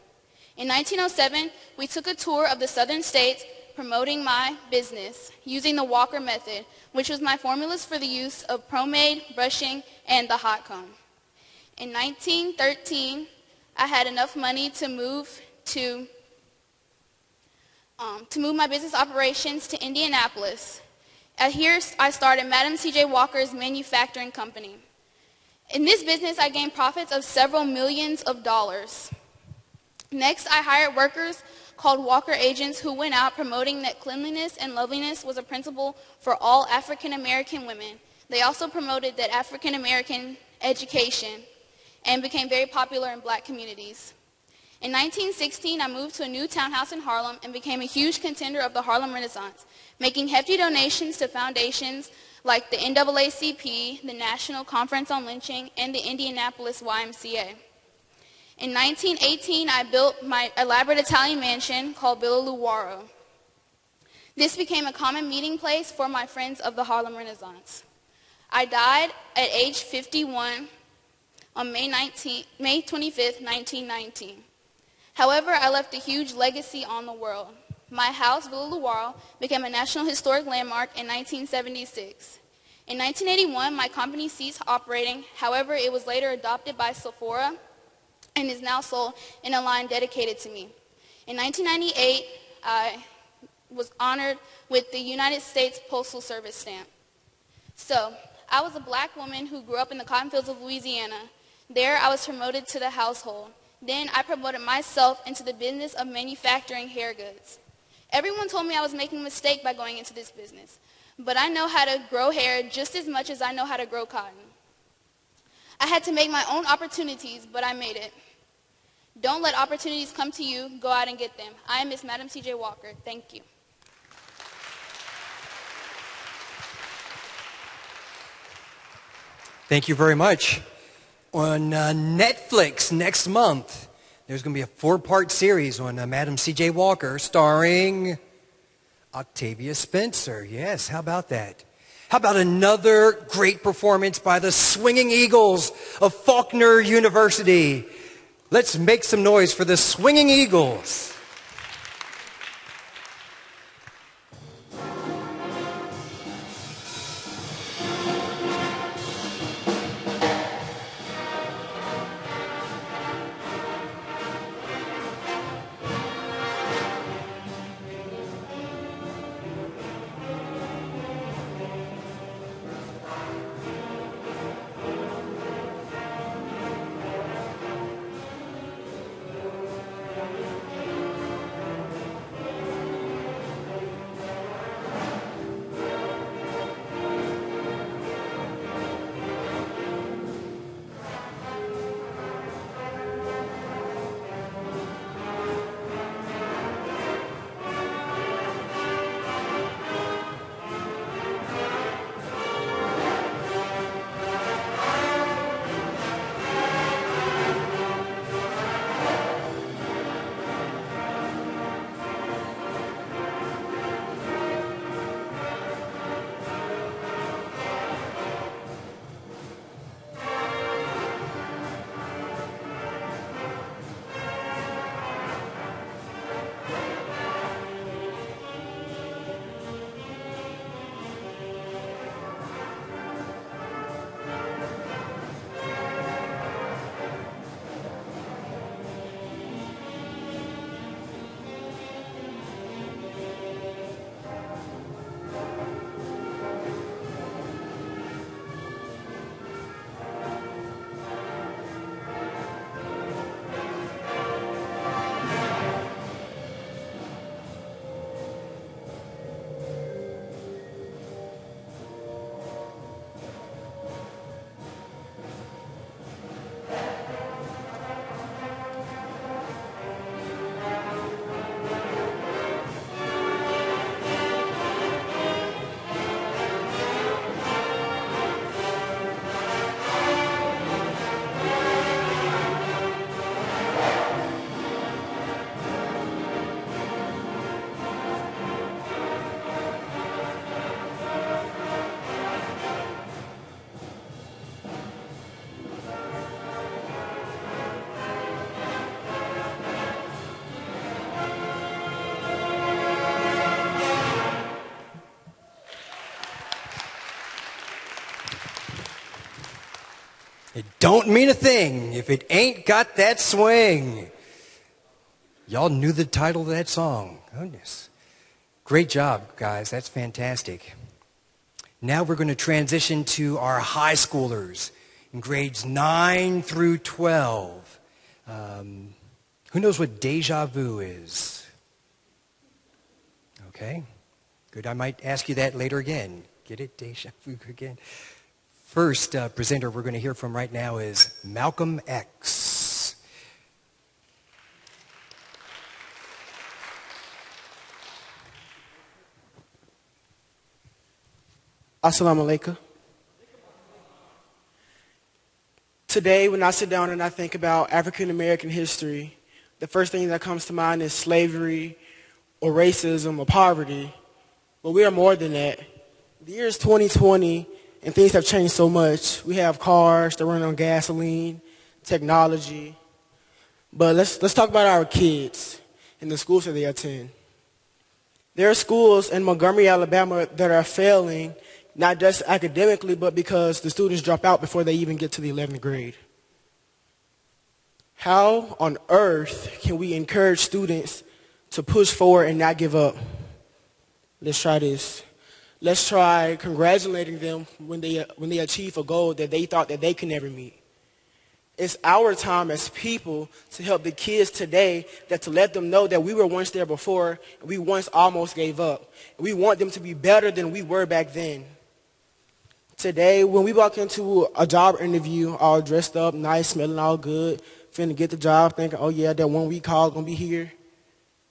In 1907, we took a tour of the southern states promoting my business using the Walker method, which was my formulas for the use of pomade, brushing, and the hot comb. In 1913, I had enough money to move my business operations to Indianapolis. Here, I started Madam C.J. Walker's manufacturing company. In this business, I gained profits of several millions of dollars. Next, I hired workers called Walker agents who went out promoting that cleanliness and loveliness was a principle for all African American women. They also promoted that African American education and became very popular in black communities. In 1916, I moved to a new townhouse in Harlem and became a huge contender of the Harlem Renaissance, making hefty donations to foundations like the NAACP, the National Conference on Lynching, and the Indianapolis YMCA. In 1918, I built my elaborate Italian mansion called Villa Luaro. This became a common meeting place for my friends of the Harlem Renaissance. I died at age 51 on May 25th, 1919. However, I left a huge legacy on the world. My house, Villa Luaro, became a National Historic Landmark in 1976. In 1981, my company ceased operating. However, it was later adopted by Sephora and is now sold in a line dedicated to me. In 1998, I was honored with the United States Postal Service stamp. So, I was a black woman who grew up in the cotton fields of Louisiana. There, I was promoted to the household. Then, I promoted myself into the business of manufacturing hair goods. Everyone told me I was making a mistake by going into this business, but I know how to grow hair just as much as I know how to grow cotton. I had to make my own opportunities, but I made it. Don't let opportunities come to you. Go out and get them. I am Miss Madam C.J. Walker. Thank you. Thank you very much. On Netflix next month, there's going to be a 4-part series on Madam C.J. Walker starring Octavia Spencer. Yes, how about that? How about another great performance by the Swinging Eagles of Faulkner University? Let's make some noise for the Swinging Eagles. don't mean a thing if it ain't got that swing. Y'all knew the title of that song. Goodness. Great job, guys. That's fantastic. Now we're going to transition to our high schoolers in grades 9 through 12. Who knows what deja vu is? Okay. Good. I might ask you that later again. Get it? Deja vu again. First presenter we're going to hear from right now is Malcolm X. Assalamu alaikum. Today, when I sit down and I think about African American history, the first thing that comes to mind is slavery or racism or poverty. But we are more than that. The year is 2020 and things have changed so much. We have cars that run on gasoline, technology. But let's talk about our kids and the schools that they attend. There are schools in Montgomery, Alabama that are failing, not just academically, but because the students drop out before they even get to the 11th grade. How on earth can we encourage students to push forward and not give up? Let's try this. Let's try congratulating them when they achieve a goal that they thought that they could never meet. It's our time as people to help the kids today, that to let them know that we were once there before, and we once almost gave up. We want them to be better than we were back then. Today, when we walk into a job interview, all dressed up, nice, smelling all good, finna get the job, thinking, oh yeah, that 1 week call gonna be here.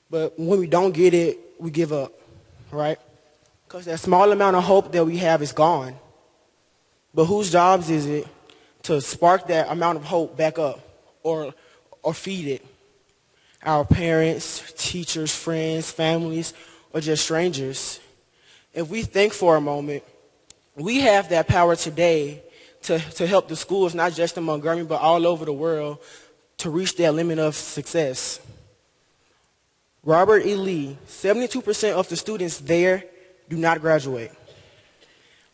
But when we don't get it, we give up, right? Because that small amount of hope that we have is gone. But whose jobs is it to spark that amount of hope back up or feed it? Our parents, teachers, friends, families, or just strangers. If we think for a moment, we have that power today to help the schools, not just in Montgomery, but all over the world, to reach that limit of success. Robert E. Lee, 72% of the students there do not graduate.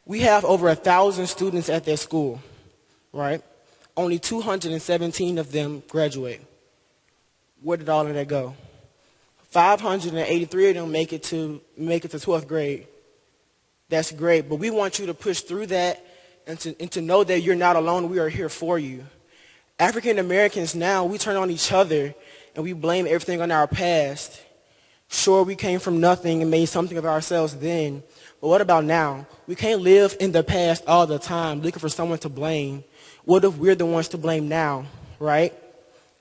We have over 1,000 students at that school, right? Only 217 of them graduate. Where did all of that go? 583 of them make it to 12th grade. That's great, but we want you to push through that and to know that you're not alone. We are here for you. African Americans now, we turn on each other and we blame everything on our past. Sure, we came from nothing and made something of ourselves then, but what about now? We can't live in the past all the time looking for someone to blame. What if we're the ones to blame now, right?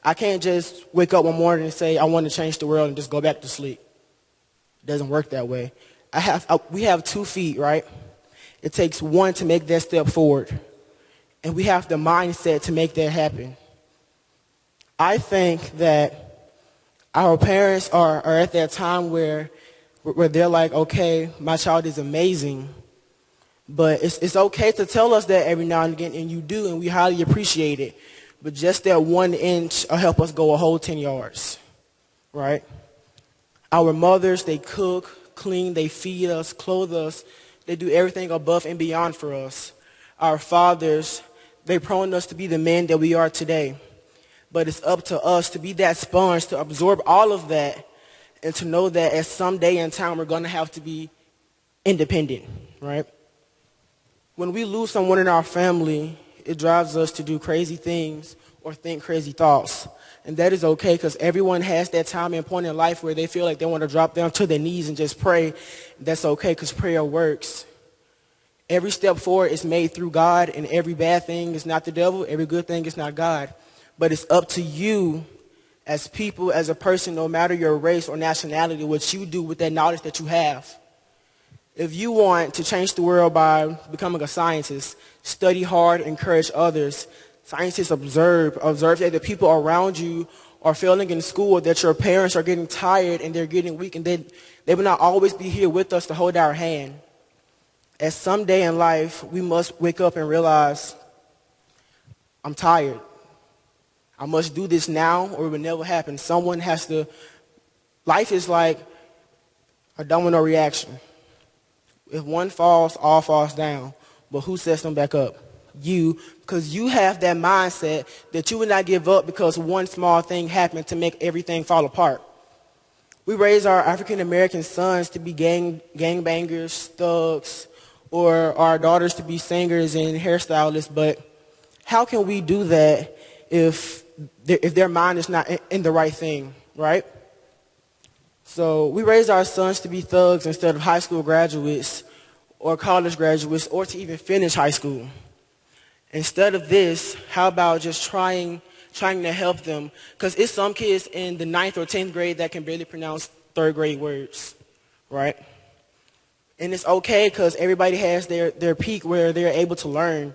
I can't just wake up one morning and say, I want to change the world and just go back to sleep. It doesn't work that way. We have 2 feet, right? It takes one to make that step forward. And we have the mindset to make that happen. I think that our parents are at that time where they're like, okay, my child is amazing. But it's okay to tell us that every now and again, and you do, and we highly appreciate it. But just that 1 inch will help us go a whole 10 yards, right? Our mothers, they cook, clean, they feed us, clothe us. They do everything above and beyond for us. Our fathers, they prone us to be the men that we are today. But it's up to us to be that sponge, to absorb all of that, and to know that at some day in time we're going to have to be independent, right? When we lose someone in our family, it drives us to do crazy things or think crazy thoughts. And that is okay, because everyone has that time and point in life where they feel like they want to drop down to their knees and just pray. That's okay, because prayer works. Every step forward is made through God, and every bad thing is not the devil. Every good thing is not God. But it's up to you as people, as a person, no matter your race or nationality, what you do with that knowledge that you have. If you want to change the world by becoming a scientist, study hard, encourage others. Scientists observe that the people around you are failing in school, that your parents are getting tired and they're getting weak, and they will not always be here with us to hold our hand. At some day in life, we must wake up and realize, I'm tired. I must do this now or it will never happen. Someone has to. Life is like a domino reaction. If one falls, all falls down. But who sets them back up? you, because you have that mindset that you would not give up because one small thing happened to make everything fall apart. We raise our African American sons to be gangbangers, thugs, or our daughters to be singers and hairstylists, but how can we do that if their mind is not in the right thing, right? So we raise our sons to be thugs instead of high school graduates or college graduates or to even finish high school. Instead of this, how about just trying to help them? Because it's some kids in the 9th or 10th grade that can barely pronounce 3rd grade words, right? And it's okay because everybody has their peak where they're able to learn.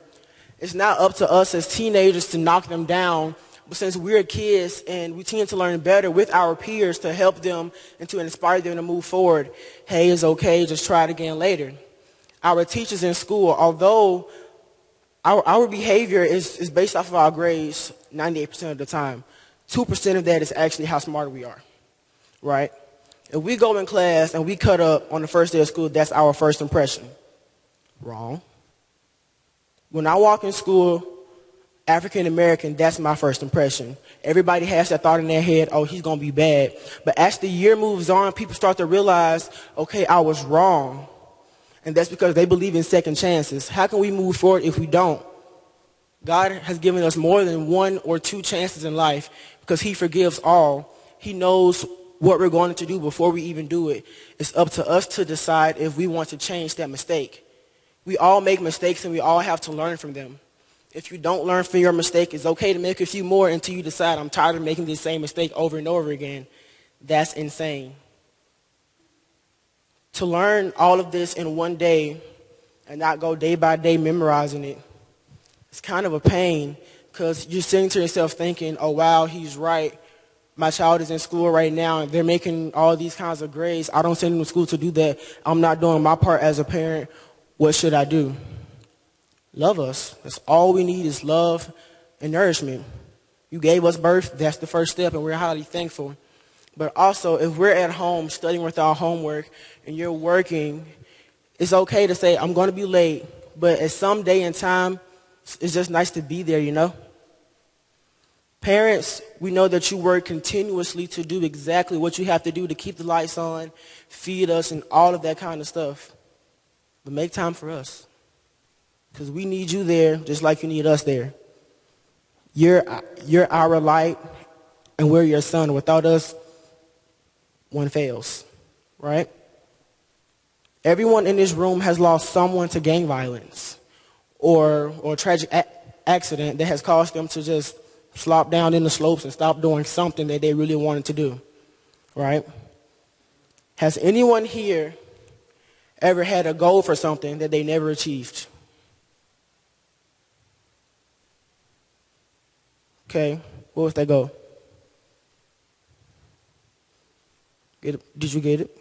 It's not up to us as teenagers to knock them down, but since we're kids and we tend to learn better with our peers to help them and to inspire them to move forward, hey, it's okay, just try it again later. Our teachers in school, although our behavior is based off of our grades 98% of the time, 2% of that is actually how smart we are, right? If we go in class and we cut up on the first day of school, that's our first impression. Wrong. When I walk in school, African American, that's my first impression. Everybody has that thought in their head, oh, he's going to be bad. But as the year moves on, people start to realize, okay, I was wrong. And that's because they believe in second chances. How can we move forward if we don't? God has given us more than 1 or 2 chances in life because he forgives all. He knows what we're going to do before we even do it. It's up to us to decide if we want to change that mistake. We all make mistakes and we all have to learn from them. If you don't learn from your mistake, it's okay to make a few more until you decide, I'm tired of making the same mistake over and over again. That's insane. To learn all of this in one day and not go day by day memorizing it, it's kind of a pain because you're sitting to yourself thinking, oh, wow, he's right. My child is in school right now and they're making all these kinds of grades. I don't send them to school to do that. I'm not doing my part as a parent. What should I do? Love us. That's all we need is love and nourishment. You gave us birth. That's the first step, and we're highly thankful. But also, if we're at home studying with our homework and you're working, it's okay to say, I'm going to be late. But at some day and time, it's just nice to be there, you know? Parents, we know that you work continuously to do exactly what you have to do to keep the lights on, feed us, and all of that kind of stuff. But make time for us. Because we need you there just like you need us there. You're our light, and we're your sun. Without us, one fails, right? Everyone in this room has lost someone to gang violence or a tragic accident that has caused them to just slop down in the slopes and stop doing something that they really wanted to do, right? Has anyone here ever had a goal for something that they never achieved? Okay, what was that goal? Did you get it?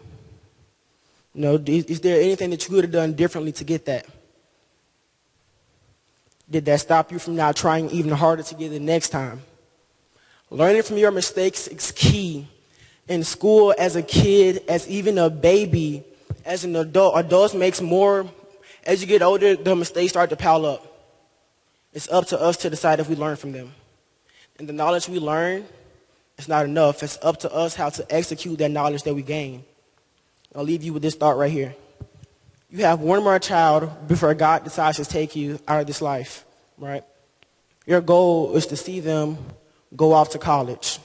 No, is there anything that you could have done differently to get that? Did that stop you from not trying even harder to get it next time? Learning from your mistakes is key. In school, as a kid, as even a baby, as an adult, adults makes more. As you get older, the mistakes start to pile up. It's up to us to decide if we learn from them. And the knowledge we learn is not enough. It's up to us how to execute that knowledge that we gain. I'll leave you with this thought right here. You have one more child before God decides to take you out of this life, right? Your goal is to see them go off to college.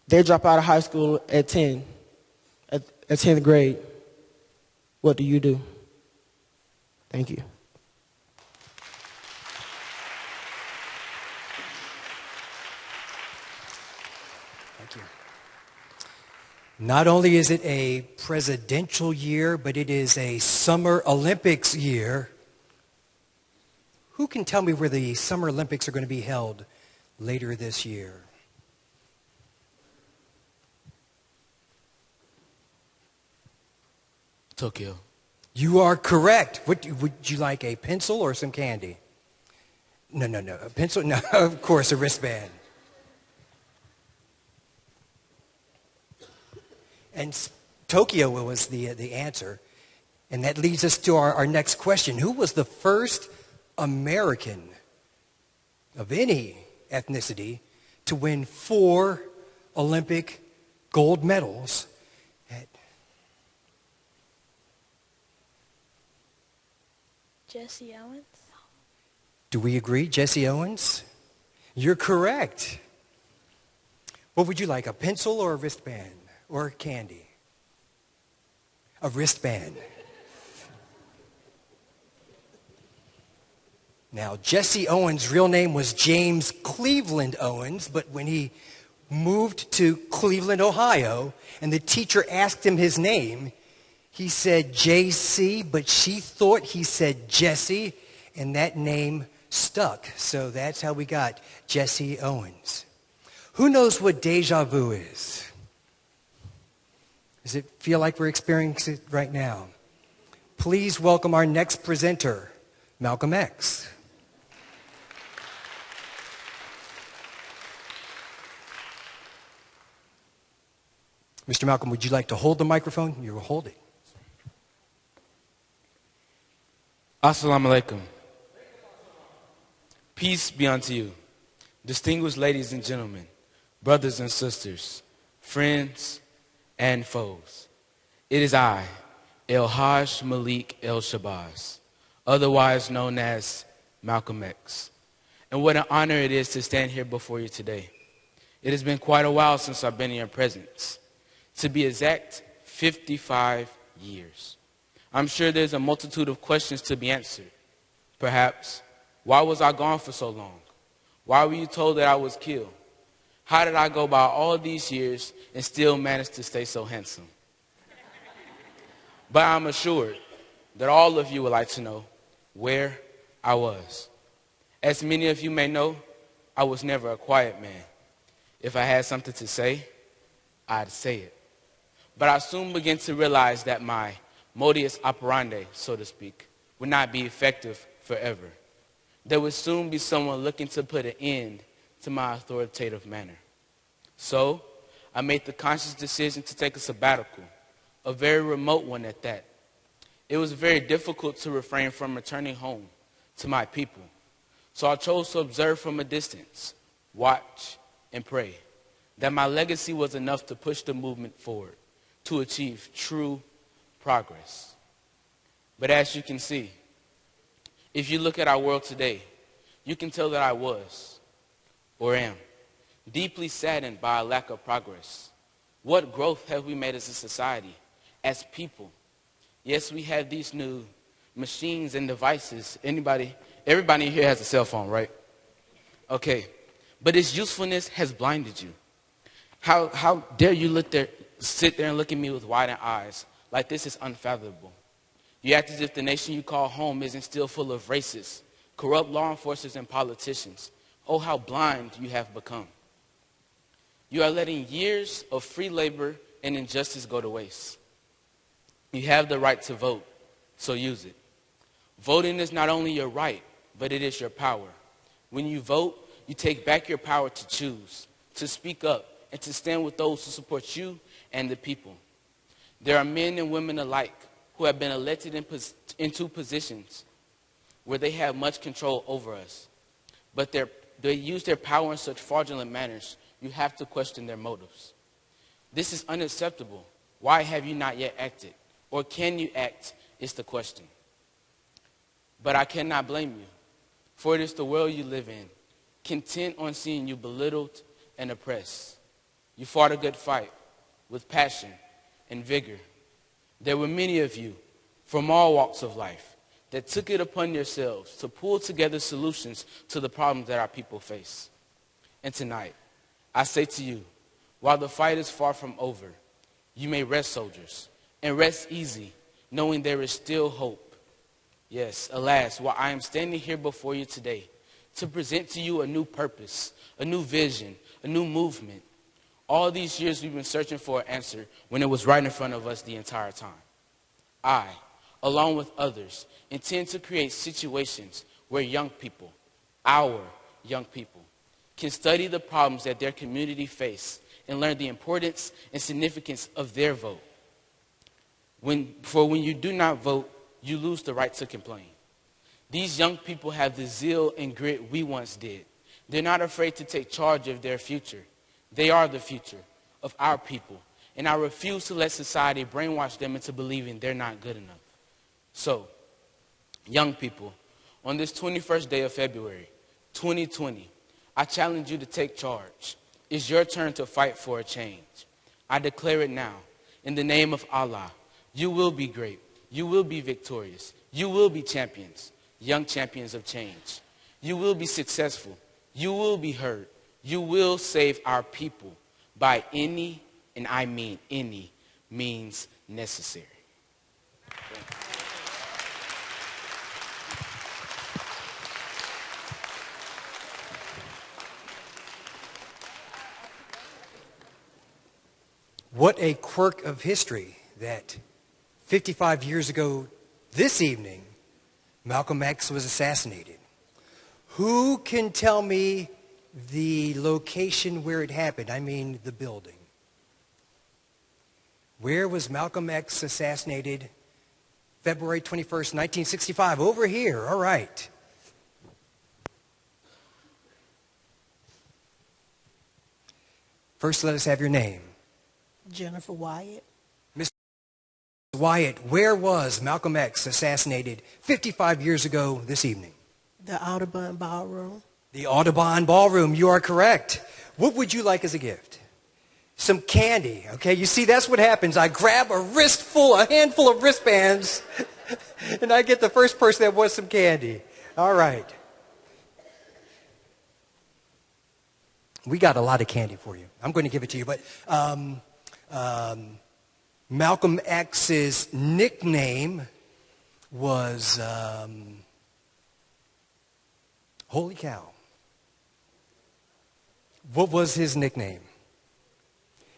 They drop out of high school at 10, at 10th grade. What do you do? Thank you. Thank you. Not only is it a presidential year, but it is a Summer Olympics year. Who can tell me where the Summer Olympics are going to be held later this year? Tokyo. You are correct. Would you like a pencil or some candy? No. A pencil? No, of course, a wristband. And Tokyo was the answer. And that leads us to our next question. Who was the first American of any ethnicity to win 4 Olympic gold medals at Jesse Owens? Do we agree, Jesse Owens? You're correct. What would you like, a pencil or a wristband or candy? A wristband. Now, Jesse Owens' real name was James Cleveland Owens, but when he moved to Cleveland, Ohio, and the teacher asked him his name, he said JC, but she thought he said Jesse, and that name stuck. So that's how we got Jesse Owens. Who knows what deja vu is? Does it feel like we're experiencing it right now? Please welcome our next presenter, Malcolm X. Mr. Malcolm, would you like to hold the microphone? You will hold it. Assalamu alaikum. Peace be unto you. Distinguished ladies and gentlemen, brothers and sisters, friends and foes. It is I, El Haj Malik El Shabazz, otherwise known as Malcolm X. And what an honor it is to stand here before you today. It has been quite a while since I've been in your presence. To be exact, 55 years. I'm sure there's a multitude of questions to be answered. Perhaps, why was I gone for so long? Why were you told that I was killed? How did I go by all these years and still manage to stay so handsome? But I'm assured that all of you would like to know where I was. As many of you may know, I was never a quiet man. If I had something to say, I'd say it. But I soon began to realize that my modus operandi, so to speak, would not be effective forever. There would soon be someone looking to put an end to my authoritative manner. So I made the conscious decision to take a sabbatical, a very remote one at that. It was very difficult to refrain from returning home to my people. So I chose to observe from a distance, watch, and pray that my legacy was enough to push the movement forward, to achieve true progress. But as you can see, if you look at our world today, you can tell that I was, or am, deeply saddened by a lack of progress. What growth have we made as a society, as people? Yes, we have these new machines and devices. Everybody here has a cell phone, right? Okay, but its usefulness has blinded you. How dare you sit there and look at me with widened eyes like this is unfathomable? You act as if the nation you call home isn't still full of racists, corrupt law enforcers, and politicians. Oh, how blind you have become. You are letting years of free labor and injustice go to waste. You have the right to vote, so use it. Voting is not only your right, but it is your power. When you vote, you take back your power to choose, to speak up, and to stand with those who support you and the people. There are men and women alike who have been elected into positions where they have much control over us. But they use their power in such fraudulent manners, you have to question their motives. This is unacceptable. Why have you not yet acted? Or can you act is the question. But I cannot blame you, for it is the world you live in, content on seeing you belittled and oppressed. You fought a good fight with passion and vigor. There were many of you from all walks of life that took it upon yourselves to pull together solutions to the problems that our people face. And tonight, I say to you, while the fight is far from over, you may rest, soldiers, and rest easy, knowing there is still hope. Yes, alas, while I am standing here before you today to present to you a new purpose, a new vision, a new movement. All these years we've been searching for an answer when it was right in front of us the entire time. I, along with others, intend to create situations where young people, our young people, can study the problems that their community face and learn the importance and significance of their vote. For when you do not vote, you lose the right to complain. These young people have the zeal and grit we once did. They're not afraid to take charge of their future. They are the future of our people. And I refuse to let society brainwash them into believing they're not good enough. So, young people, on this 21st day of February, 2020, I challenge you to take charge. It's your turn to fight for a change. I declare it now. In the name of Allah, you will be great. You will be victorious. You will be champions, young champions of change. You will be successful. You will be heard. You will save our people by any, and I mean any, means necessary. What a quirk of history that 55 years ago this evening, Malcolm X was assassinated. Who can tell me the location where it happened? I mean the building. Where was Malcolm X assassinated? February 21st, 1965. Over here. All right. First, let us have your name. Jennifer Wyatt. Mr. Wyatt, where was Malcolm X assassinated 55 years ago this evening? The Audubon Ballroom. The Audubon Ballroom, you are correct. What would you like as a gift? Some candy, okay? You see, that's what happens. I grab a handful of wristbands, and I get the first person that wants some candy. All right. We got a lot of candy for you. I'm going to give it to you, but Malcolm X's nickname was, holy cow. What was his nickname?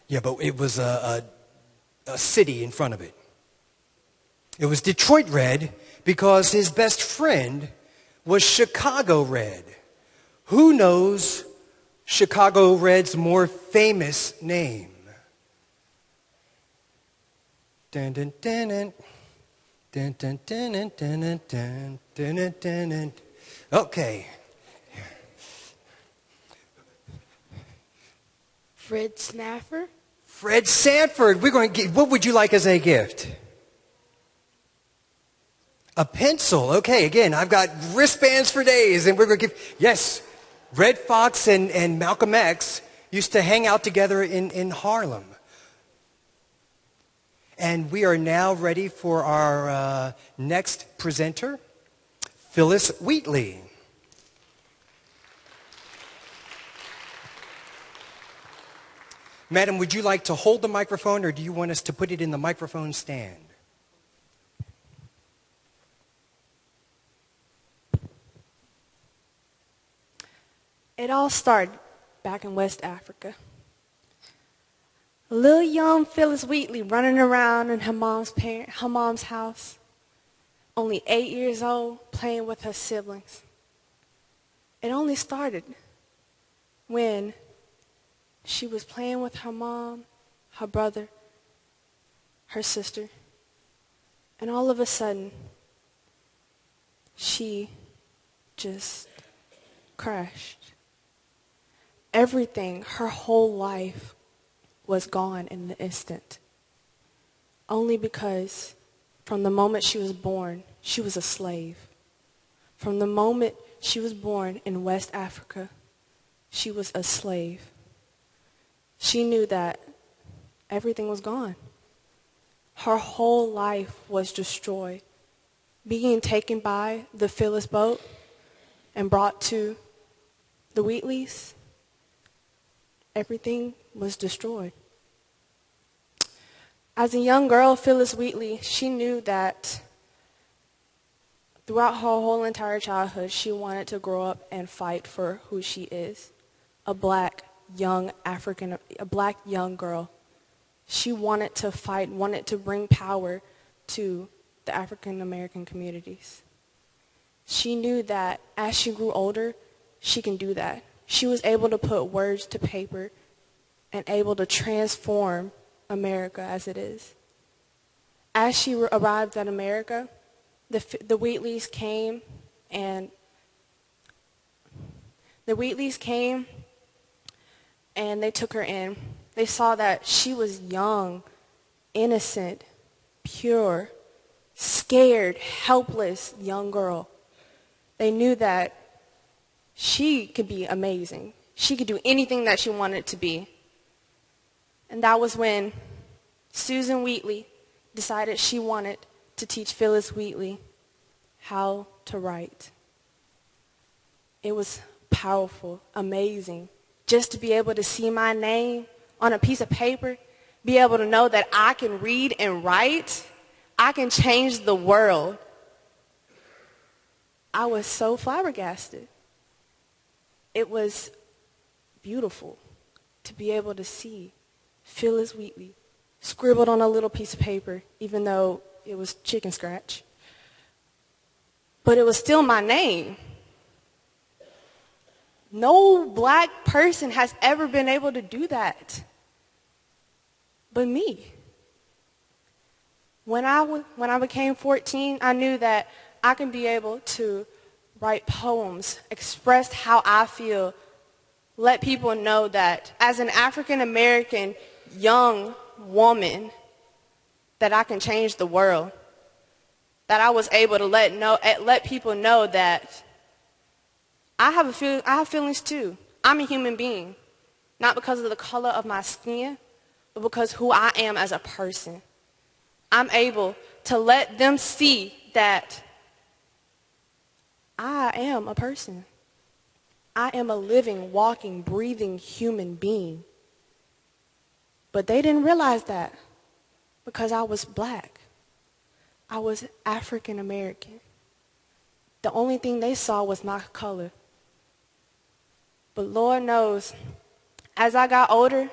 Yeah, but it was a city in front of it. It was Detroit Red because his best friend was Chicago Red. Who knows Chicago Red's more famous name? Dun, dun, dun, dun. Dun, dun, dun, dun, dun, dun, dun, dun, dun, dun. Okay. Fred Snaffer? Fred Sanford. We're going to get, what would you like as a gift? A pencil. Okay, again, I've got wristbands for days, and we're going to give, yes, Red Fox and Malcolm X used to hang out together in Harlem. And we are now ready for our next presenter, Phyllis Wheatley. Madam, would you like to hold the microphone, or do you want us to put it in the microphone stand? It all started back in West Africa. A little young Phyllis Wheatley running around in her mom's house, only 8 years old, playing with her siblings. It only started when she was playing with her mom, her brother, her sister, and all of a sudden, she just crashed. Everything, her whole life, was gone in an instant. Only because from the moment she was born, she was a slave. From the moment she was born in West Africa, she was a slave. She knew that everything was gone. Her whole life was destroyed. Being taken by the Phyllis boat and brought to the Wheatleys, everything was destroyed. As a young girl, Phyllis Wheatley, she knew that throughout her whole entire childhood, she wanted to grow up and fight for who she is, a black young girl. She wanted to fight, wanted to bring power to the African American communities. She knew that as she grew older, she can do that. She was able to put words to paper and able to transform America as it is. As she arrived at America, the Wheatleys came And the Wheatleys came and they took her in. They saw that she was young, innocent, pure, scared, helpless young girl. They knew that she could be amazing. She could do anything that she wanted to be. And that was when Susan Wheatley decided she wanted to teach Phyllis Wheatley how to write. It was powerful, amazing, just to be able to see my name on a piece of paper, be able to know that I can read and write, I can change the world. I was so flabbergasted. It was beautiful to be able to see Phyllis Wheatley scribbled on a little piece of paper, even though it was chicken scratch. But it was still my name. No black person has ever been able to do that but me. When I became 14, I knew that I can be able to write poems, express how I feel, let people know that as an African American young woman, that I can change the world. That I was able to let people know that I have feelings too. I'm a human being, not because of the color of my skin, but because who I am as a person. I'm able to let them see that I am a person. I am a living, walking, breathing human being. But they didn't realize that because I was black. I was African American. The only thing they saw was my color. But Lord knows, as I got older,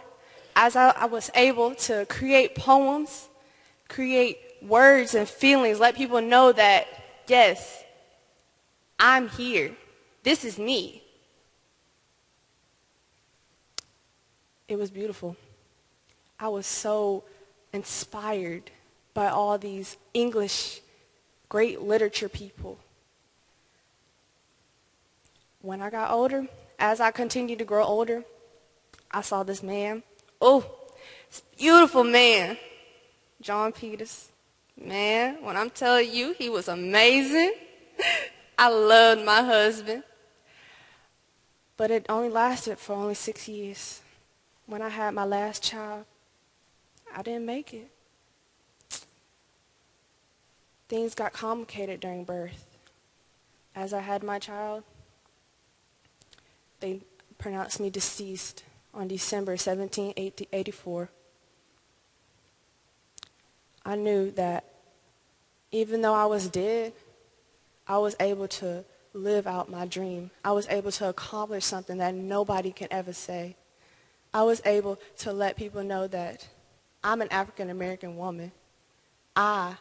as I was able to create poems, create words and feelings, let people know that, yes, I'm here. This is me. It was beautiful. I was so inspired by all these English, great literature people. When I got older, as I continued to grow older, I saw this man. Oh, this beautiful man, John Peters. Man, when I'm telling you, he was amazing. I loved my husband. But it only lasted for only 6 years. When I had my last child, I didn't make it. Things got complicated during birth. As I had my child, they pronounced me deceased on December 17, 1884. I knew that even though I was dead, I was able to live out my dream. I was able to accomplish something that nobody can ever say. I was able to let people know that I'm an African American woman. I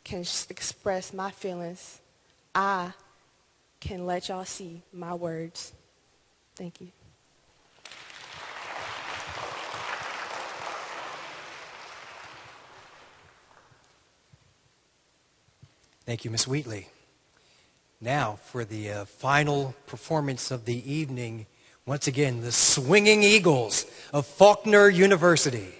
can express my feelings. I can let y'all see my words. Thank you. Thank you, Ms. Wheatley. Now, for the final performance of the evening, once again, the Swinging Eagles of Faulkner University.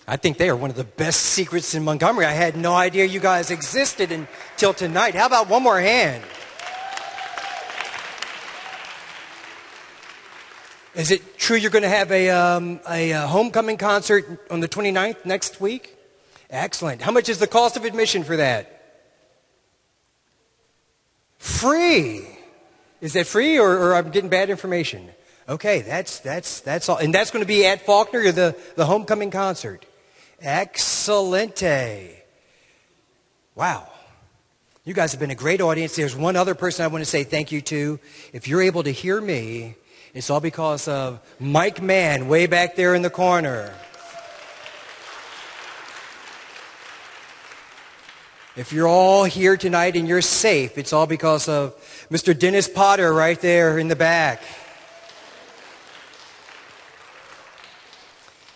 I think they are one of the best secrets in Montgomery. I had no idea you guys existed until tonight. How about one more hand? Is it true you're going to have a homecoming concert on the 29th next week? Excellent. How much is the cost of admission for that? Free. Is that free or I'm getting bad information? Okay, that's all. And that's going to be at Faulkner, the homecoming concert. Excellente. Wow. You guys have been a great audience. There's one other person I want to say thank you to. If you're able to hear me, it's all because of Mike Mann way back there in the corner. If you're all here tonight and you're safe, it's all because of Mr. Dennis Potter right there in the back.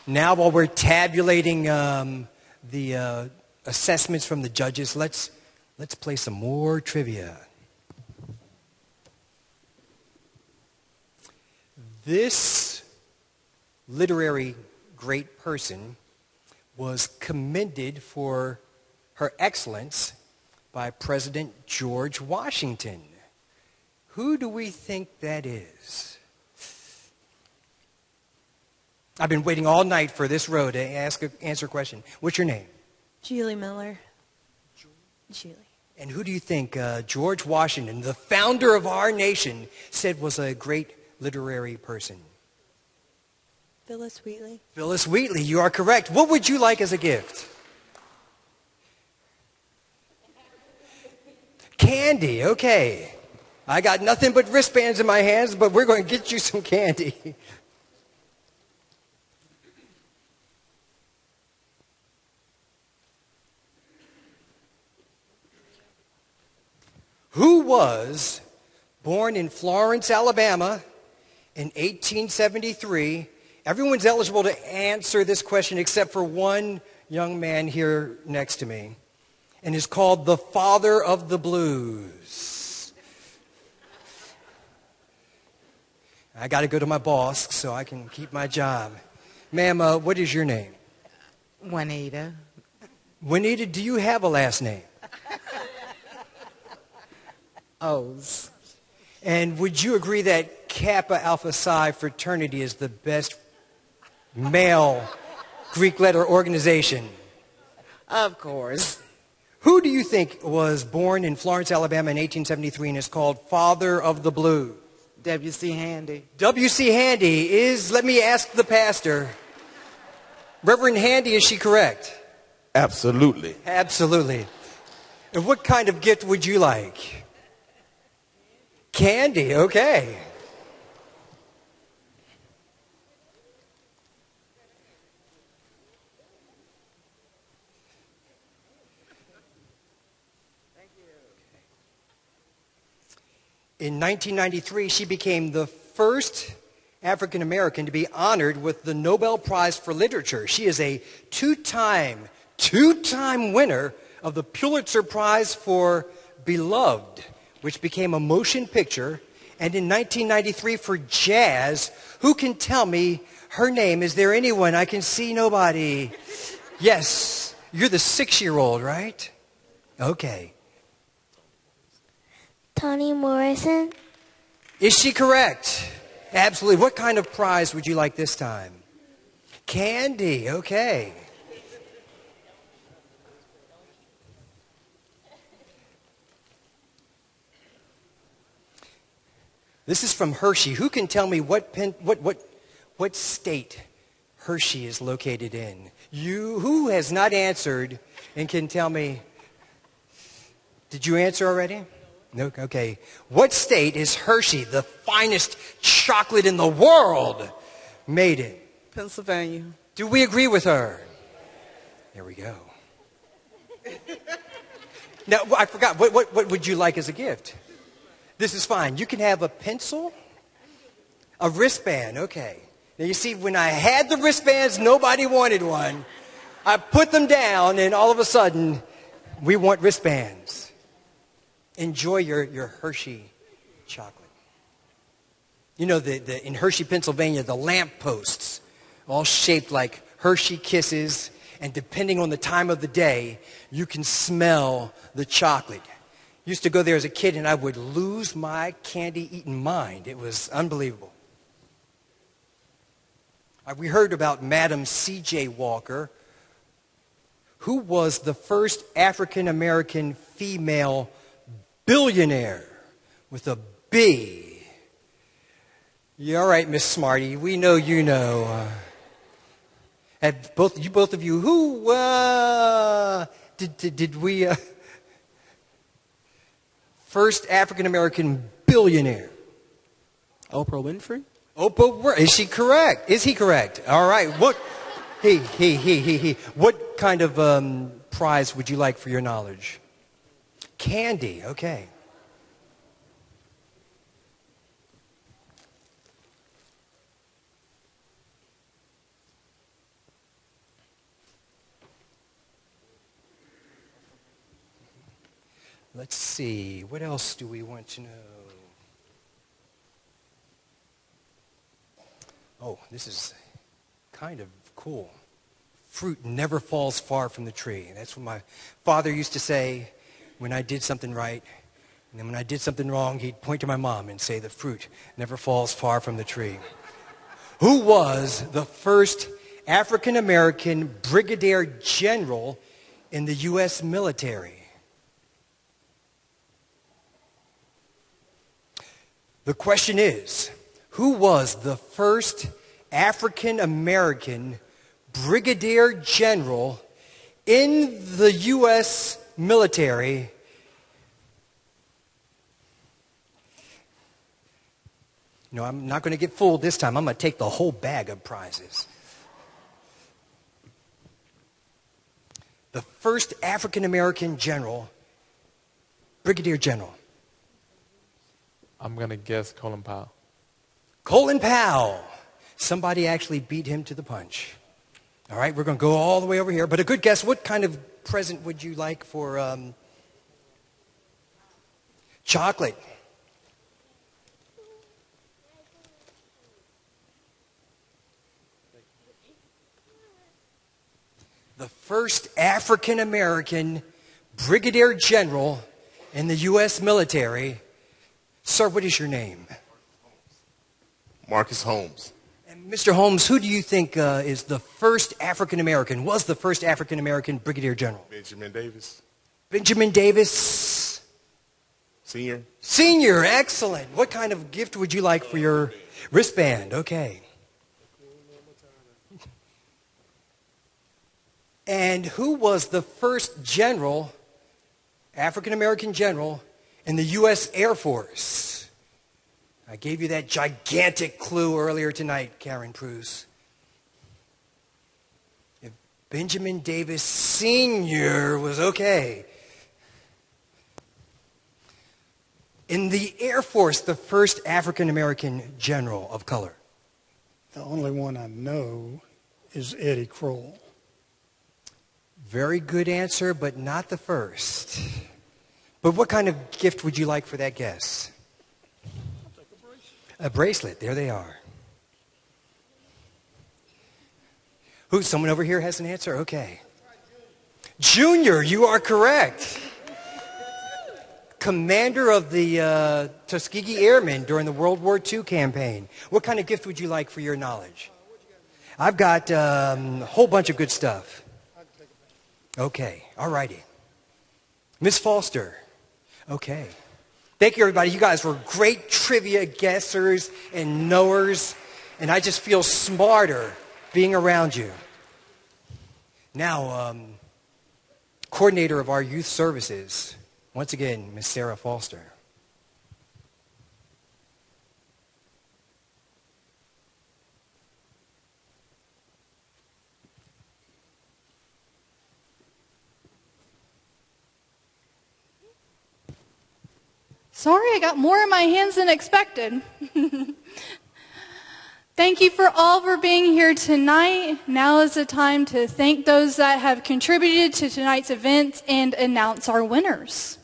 Now, while we're tabulating the assessments from the judges, let's play some more trivia. This literary great person was commended for her excellence by President George Washington. Who do we think that is? I've been waiting all night for this row to answer a question. What's your name? Julie Miller. Julie. And who do you think George Washington, the founder of our nation, said was a great literary person? Phyllis Wheatley. Phyllis Wheatley, you are correct. What would you like as a gift? Candy, okay. I got nothing but wristbands in my hands, but we're going to get you some candy. Who was born in Florence, Alabama in 1873? Everyone's eligible to answer this question except for one young man here next to me, and is called the father of the blues. I got to go to my boss so I can keep my job. Ma'am, what is your name? Juanita. Juanita, do you have a last name? O's. And would you agree that Kappa Alpha Psi fraternity is the best male Greek letter organization? Of course. Who do you think was born in Florence, Alabama in 1873 and is called Father of the Blues? W.C. Handy. W.C. Handy is, let me ask the pastor. Reverend Handy, is she correct? Absolutely. Absolutely. And what kind of gift would you like? Candy, okay. In 1993, she became the first African American to be honored with the Nobel Prize for Literature. She is a two-time winner of the Pulitzer Prize for Beloved, which became a motion picture, and in 1993 for jazz. Who can tell me her name? Is there anyone? I can see nobody. Yes, you're the 6-year-old, right? Okay. Toni Morrison. Is she correct? Absolutely. What kind of prize would you like this time? Candy, okay. This is from Hershey. Who can tell me what state Hershey is located in? Who has not answered and can tell me? Did you answer already? No? Okay. What state is Hershey, the finest chocolate in the world, made in? Pennsylvania. Do we agree with her? There we go. Now, I forgot. What would you like as a gift? This is fine. You can have a pencil, a wristband. Okay. Now, you see, when I had the wristbands, nobody wanted one. I put them down, and all of a sudden, we want wristbands. Enjoy your Hershey chocolate. You know, in Hershey, Pennsylvania, the lamp posts, all shaped like Hershey Kisses, And depending on the time of the day, you can smell the chocolate. Used to go there as a kid and I would lose my candy-eating mind. It was unbelievable. We heard about Madam C.J. Walker, who was the first African-American female billionaire with a B. Yeah, all right, Miss Smarty, we know you know. Both of you, who did we? First African-American billionaire. Oprah Winfrey? Oprah, is she correct? Is he correct? All right. What? He. What kind of prize would you like for your knowledge? Candy. Okay. Let's see. What else do we want to know? Oh, this is kind of cool. Fruit never falls far from the tree. That's what my father used to say when I did something right. And then when I did something wrong, he'd point to my mom and say, the fruit never falls far from the tree. Who was the first African-American brigadier general in the U.S. military? The question is, who was the first African-American brigadier general in the U.S. military? No, I'm not going to get fooled this time. I'm going to take the whole bag of prizes. The first African-American general, brigadier general. I'm going to guess Colin Powell. Colin Powell. Somebody actually beat him to the punch. All right, we're going to go all the way over here. But a good guess, what kind of present would you like for chocolate? The first African-American brigadier general in the U.S. military. Sir, what is your name? Marcus Holmes. And Mr. Holmes, who do you think is the first African-American, was the first African-American brigadier general? Benjamin Davis. Benjamin Davis. Senior. Senior, excellent. What kind of gift would you like for your wristband? Okay. And who was the first general, African-American general, in the U.S. Air Force? I gave you that gigantic clue earlier tonight, Karen Pruse. If Benjamin Davis Sr. was okay. In the Air Force, the first African-American general of color. The only one I know is Eddie Kroll. Very good answer, but not the first. But what kind of gift would you like for that guess? I'll take a bracelet. A bracelet. There they are. Who? Someone over here has an answer? Okay. Junior, you are correct. Commander of the Tuskegee Airmen during the World War II campaign. What kind of gift would you like for your knowledge? I've got a whole bunch of good stuff. Okay, all righty. Miss Foster. Okay. Thank you, everybody. You guys were great trivia guessers and knowers, and I just feel smarter being around you. Now, coordinator of our youth services, once again, Miss Sarah Foster. Sorry, I got more in my hands than expected. Thank you for all for being here tonight. Now is the time to thank those that have contributed to tonight's event and announce our winners.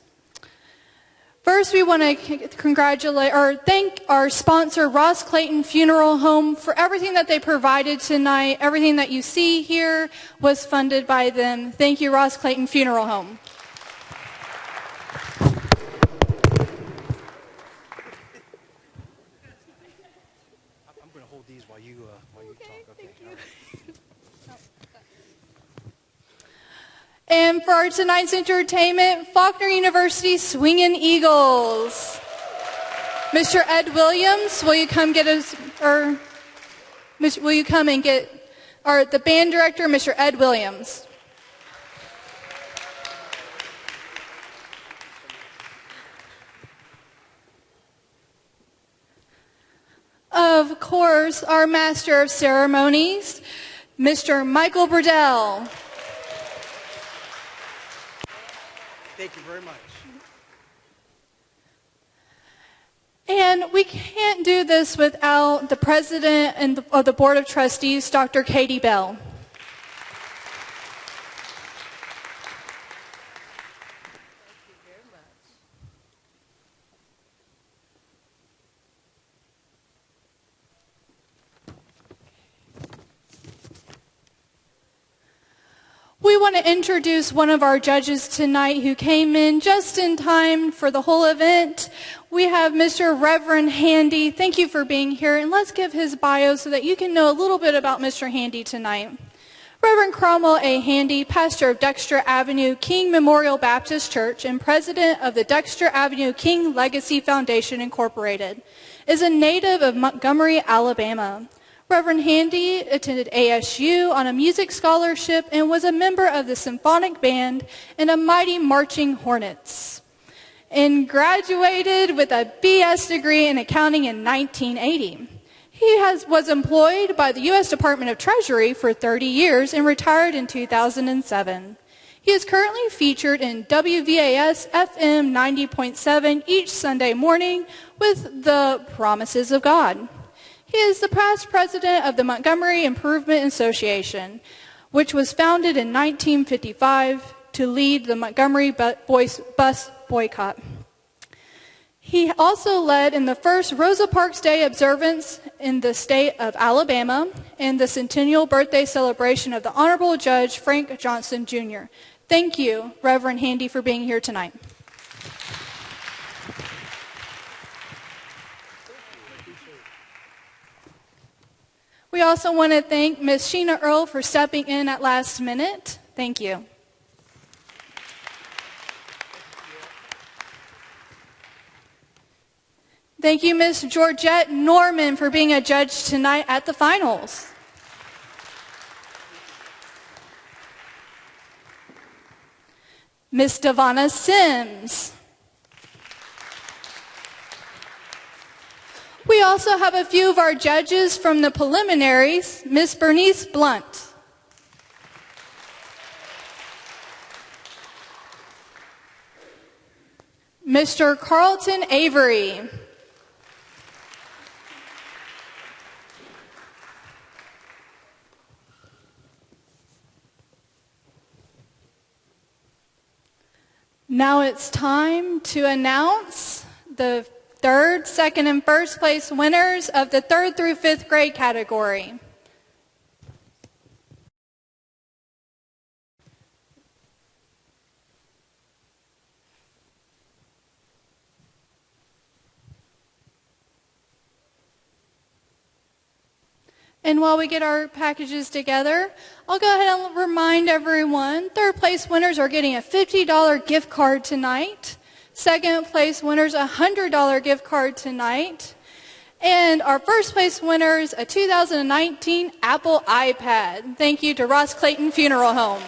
First, we want to congratulate or thank our sponsor, Ross Clayton Funeral Home, for everything that they provided tonight. Everything that you see here was funded by them. Thank you, Ross Clayton Funeral Home. I'm going to hold these while you talk. Okay. All right. And for our tonight's entertainment, Faulkner University Swingin' Eagles. Mr. Ed Williams, will you come get us, or will you come and get, or the band director, Mr. Ed Williams. Of course, our Master of Ceremonies, Mr. Michael Burdell. Thank you very much. And we can't do this without the president of the Board of Trustees, Dr. Katie Bell. We want to introduce one of our judges tonight who came in just in time for the whole event. We have Mr. Reverend Handy. Thank you for being here, and let's give his bio so that you can know a little bit about Mr. Handy tonight. Reverend Cromwell A. Handy, pastor of Dexter Avenue King Memorial Baptist Church and president of the Dexter Avenue King Legacy Foundation, Incorporated, is a native of Montgomery, Alabama. Reverend Handy attended ASU on a music scholarship and was a member of the symphonic band and a Mighty Marching Hornets, and graduated with a BS degree in accounting in 1980. He was employed by the U.S. Department of Treasury for 30 years and retired in 2007. He is currently featured in WVAS FM 90.7 each Sunday morning with the Promises of God. He is the past president of the Montgomery Improvement Association, which was founded in 1955 to lead the Montgomery bus boycott. He also led in the first Rosa Parks Day observance in the state of Alabama and the centennial birthday celebration of the Honorable Judge Frank Johnson, Jr. Thank you, Reverend Handy, for being here tonight. We also want to thank Ms. Sheena Earl for stepping in at last minute. Thank you. Thank you, Ms. Georgette Norman, for being a judge tonight at the finals. Ms. Devonna Sims. We also have a few of our judges from the preliminaries. Ms. Bernice Blunt. Mr. Carlton Avery. Now it's time to announce the third, second, and first place winners of the 3rd through 5th grade category. And while we get our packages together, I'll go ahead and remind everyone, 3rd place winners are getting a $50 gift card tonight. 2nd place winners, a $100 gift card tonight. And our 1st place winners, a 2019 Apple iPad. Thank you to Ross Clayton Funeral Home.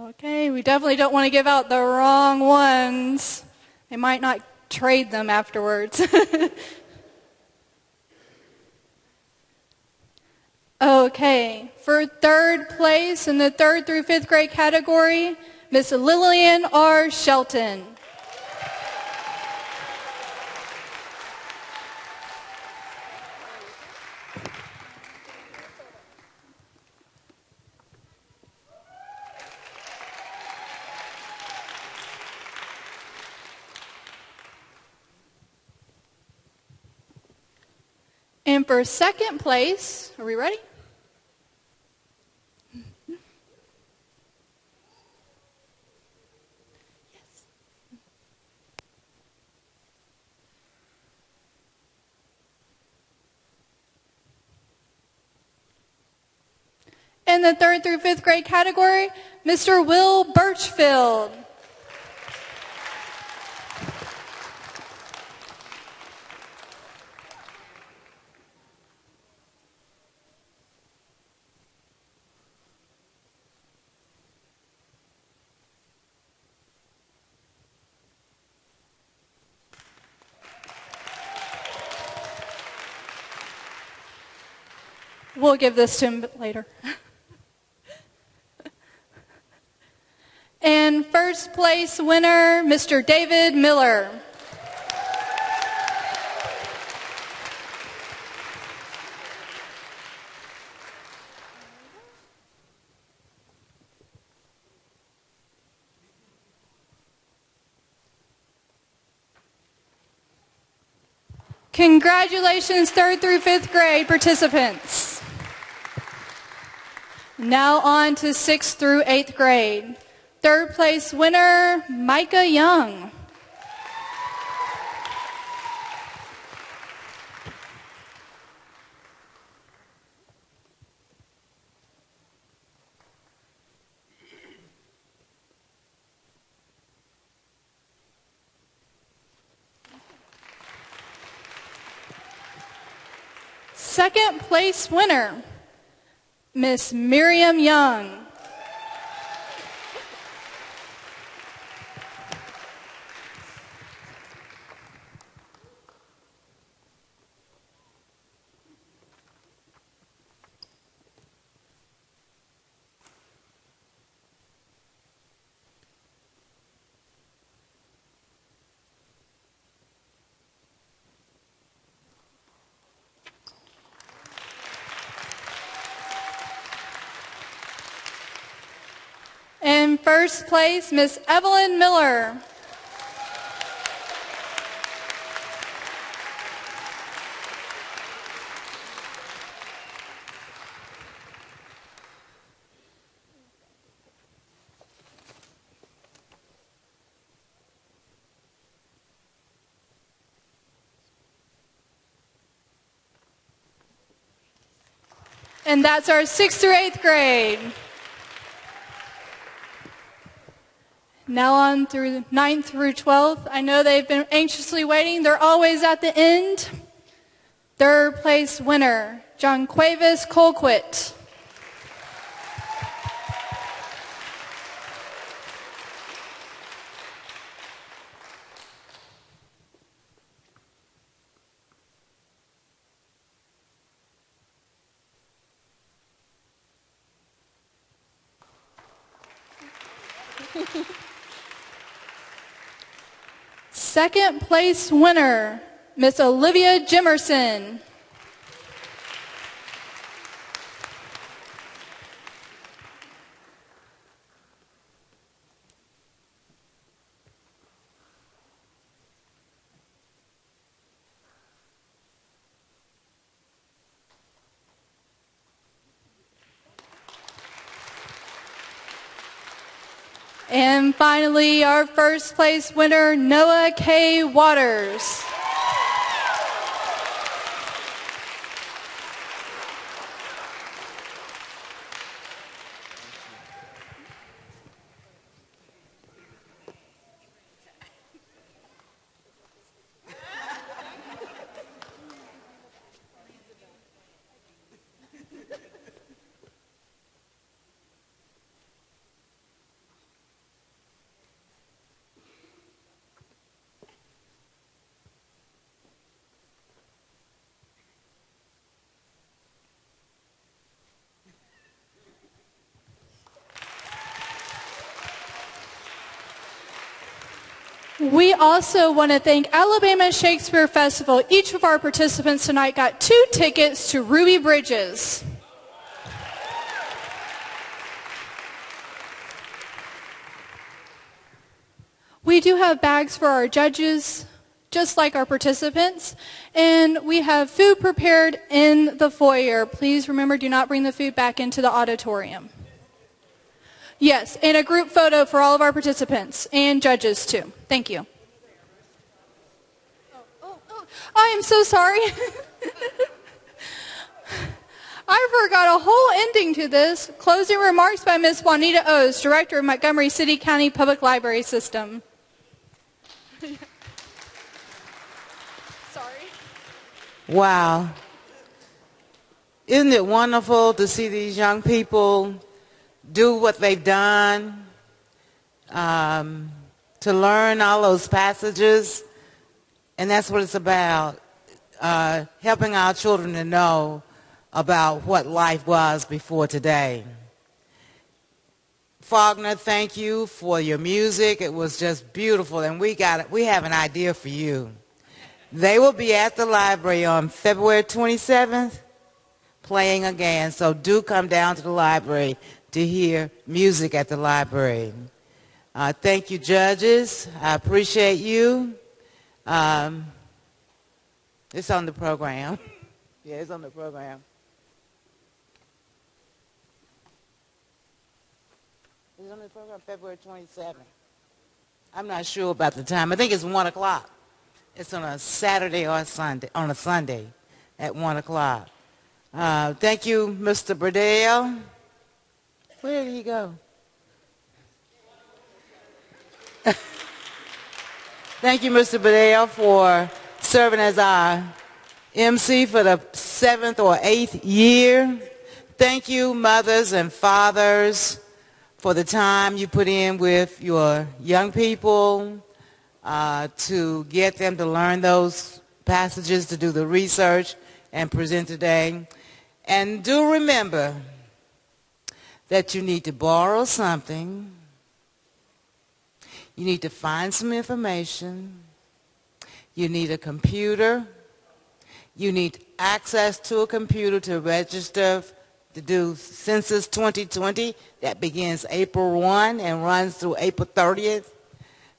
Okay, we definitely don't want to give out the wrong ones. They might not trade them afterwards. Okay, for 3rd place in the 3rd through 5th grade category, Miss Lillian R. Shelton. for second place, are we ready? In the 3rd through 5th grade category, Mr. Will Birchfield. We'll give this to him later. And first place winner, Mr. David Miller. Congratulations, 3rd through 5th grade participants. Now on to 6th through 8th grade. 3rd place winner, Micah Young. Second place winner, Miss Miriam Young. In first place, Miss Evelyn Miller. And that's our 6th through 8th grade. Now on through 9th through 12th. I know they've been anxiously waiting. They're always at the end. 3rd place winner, John Cuevas Colquitt. Second place winner, Miss Olivia Jimerson. And finally, our first place winner, Noah K. Waters. We also want to thank Alabama Shakespeare Festival. Each of our participants tonight got 2 tickets to Ruby Bridges. We do have bags for our judges just like our participants. And we have food prepared in the foyer. Please remember, do not bring the food back into the auditorium. Yes, and a group photo for all of our participants and judges too. Thank you. I am so sorry. I forgot a whole ending to this. Closing remarks by Ms. Juanita O's, Director of Montgomery City County Public Library System. Sorry. Wow. Isn't it wonderful to see these young people do what they've done, to learn all those passages? And that's what it's about, helping our children to know about what life was before today. Faulkner, thank you for your music. It was just beautiful, and we have an idea for you. They will be at the library on February 27th playing again, so do come down to the library to hear music at the library. Thank you, judges. I appreciate you. It's on the program. Yeah, it's on the program. It's on the program February 27th. I'm not sure about the time. I think it's 1 o'clock. It's on a Saturday or Sunday, on a Sunday at 1 o'clock. Thank you, Mr. Burdell. Where did he go? Thank you, Mr. Burdell, for serving as our MC for the 7th or 8th year. Thank you, mothers and fathers, for the time you put in with your young people to get them to learn those passages, to do the research and present today. And do remember that you need to borrow something. You need to find some information. You need a computer. You need access to a computer to register to do Census 2020. That begins April 1 and runs through April 30th.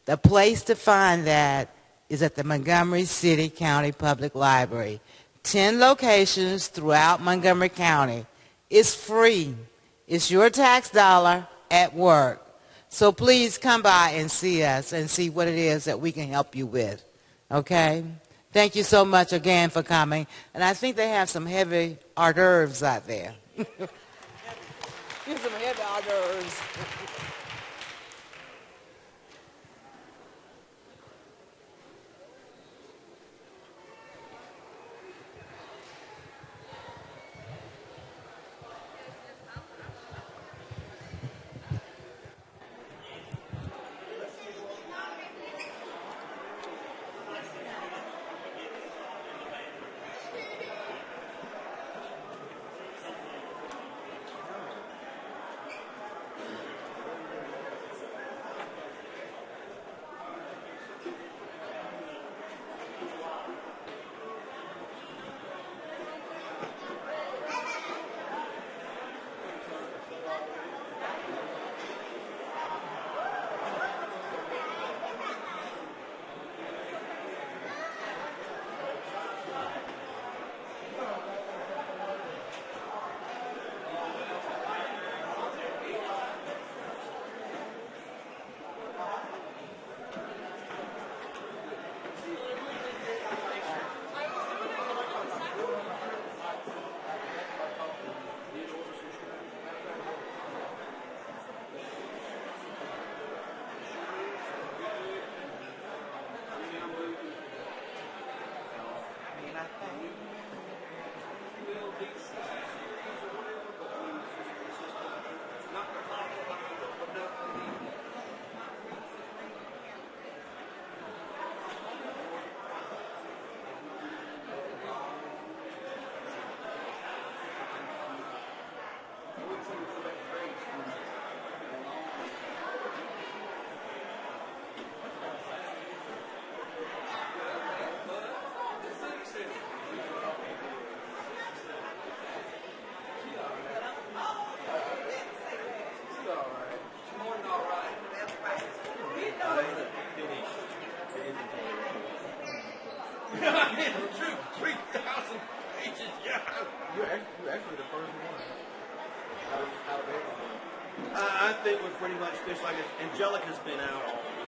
The place to find that is at the Montgomery City County Public Library. 10 locations throughout Montgomery County. It's free. It's your tax dollar at work. So please come by and see us and see what it is that we can help you with. Okay? Thank you so much again for coming. And I think they have some heavy hors d'oeuvres out there. Here's some heavy hors d'oeuvres. You're actually the first one. I think we're pretty much fished like Angelica's been out all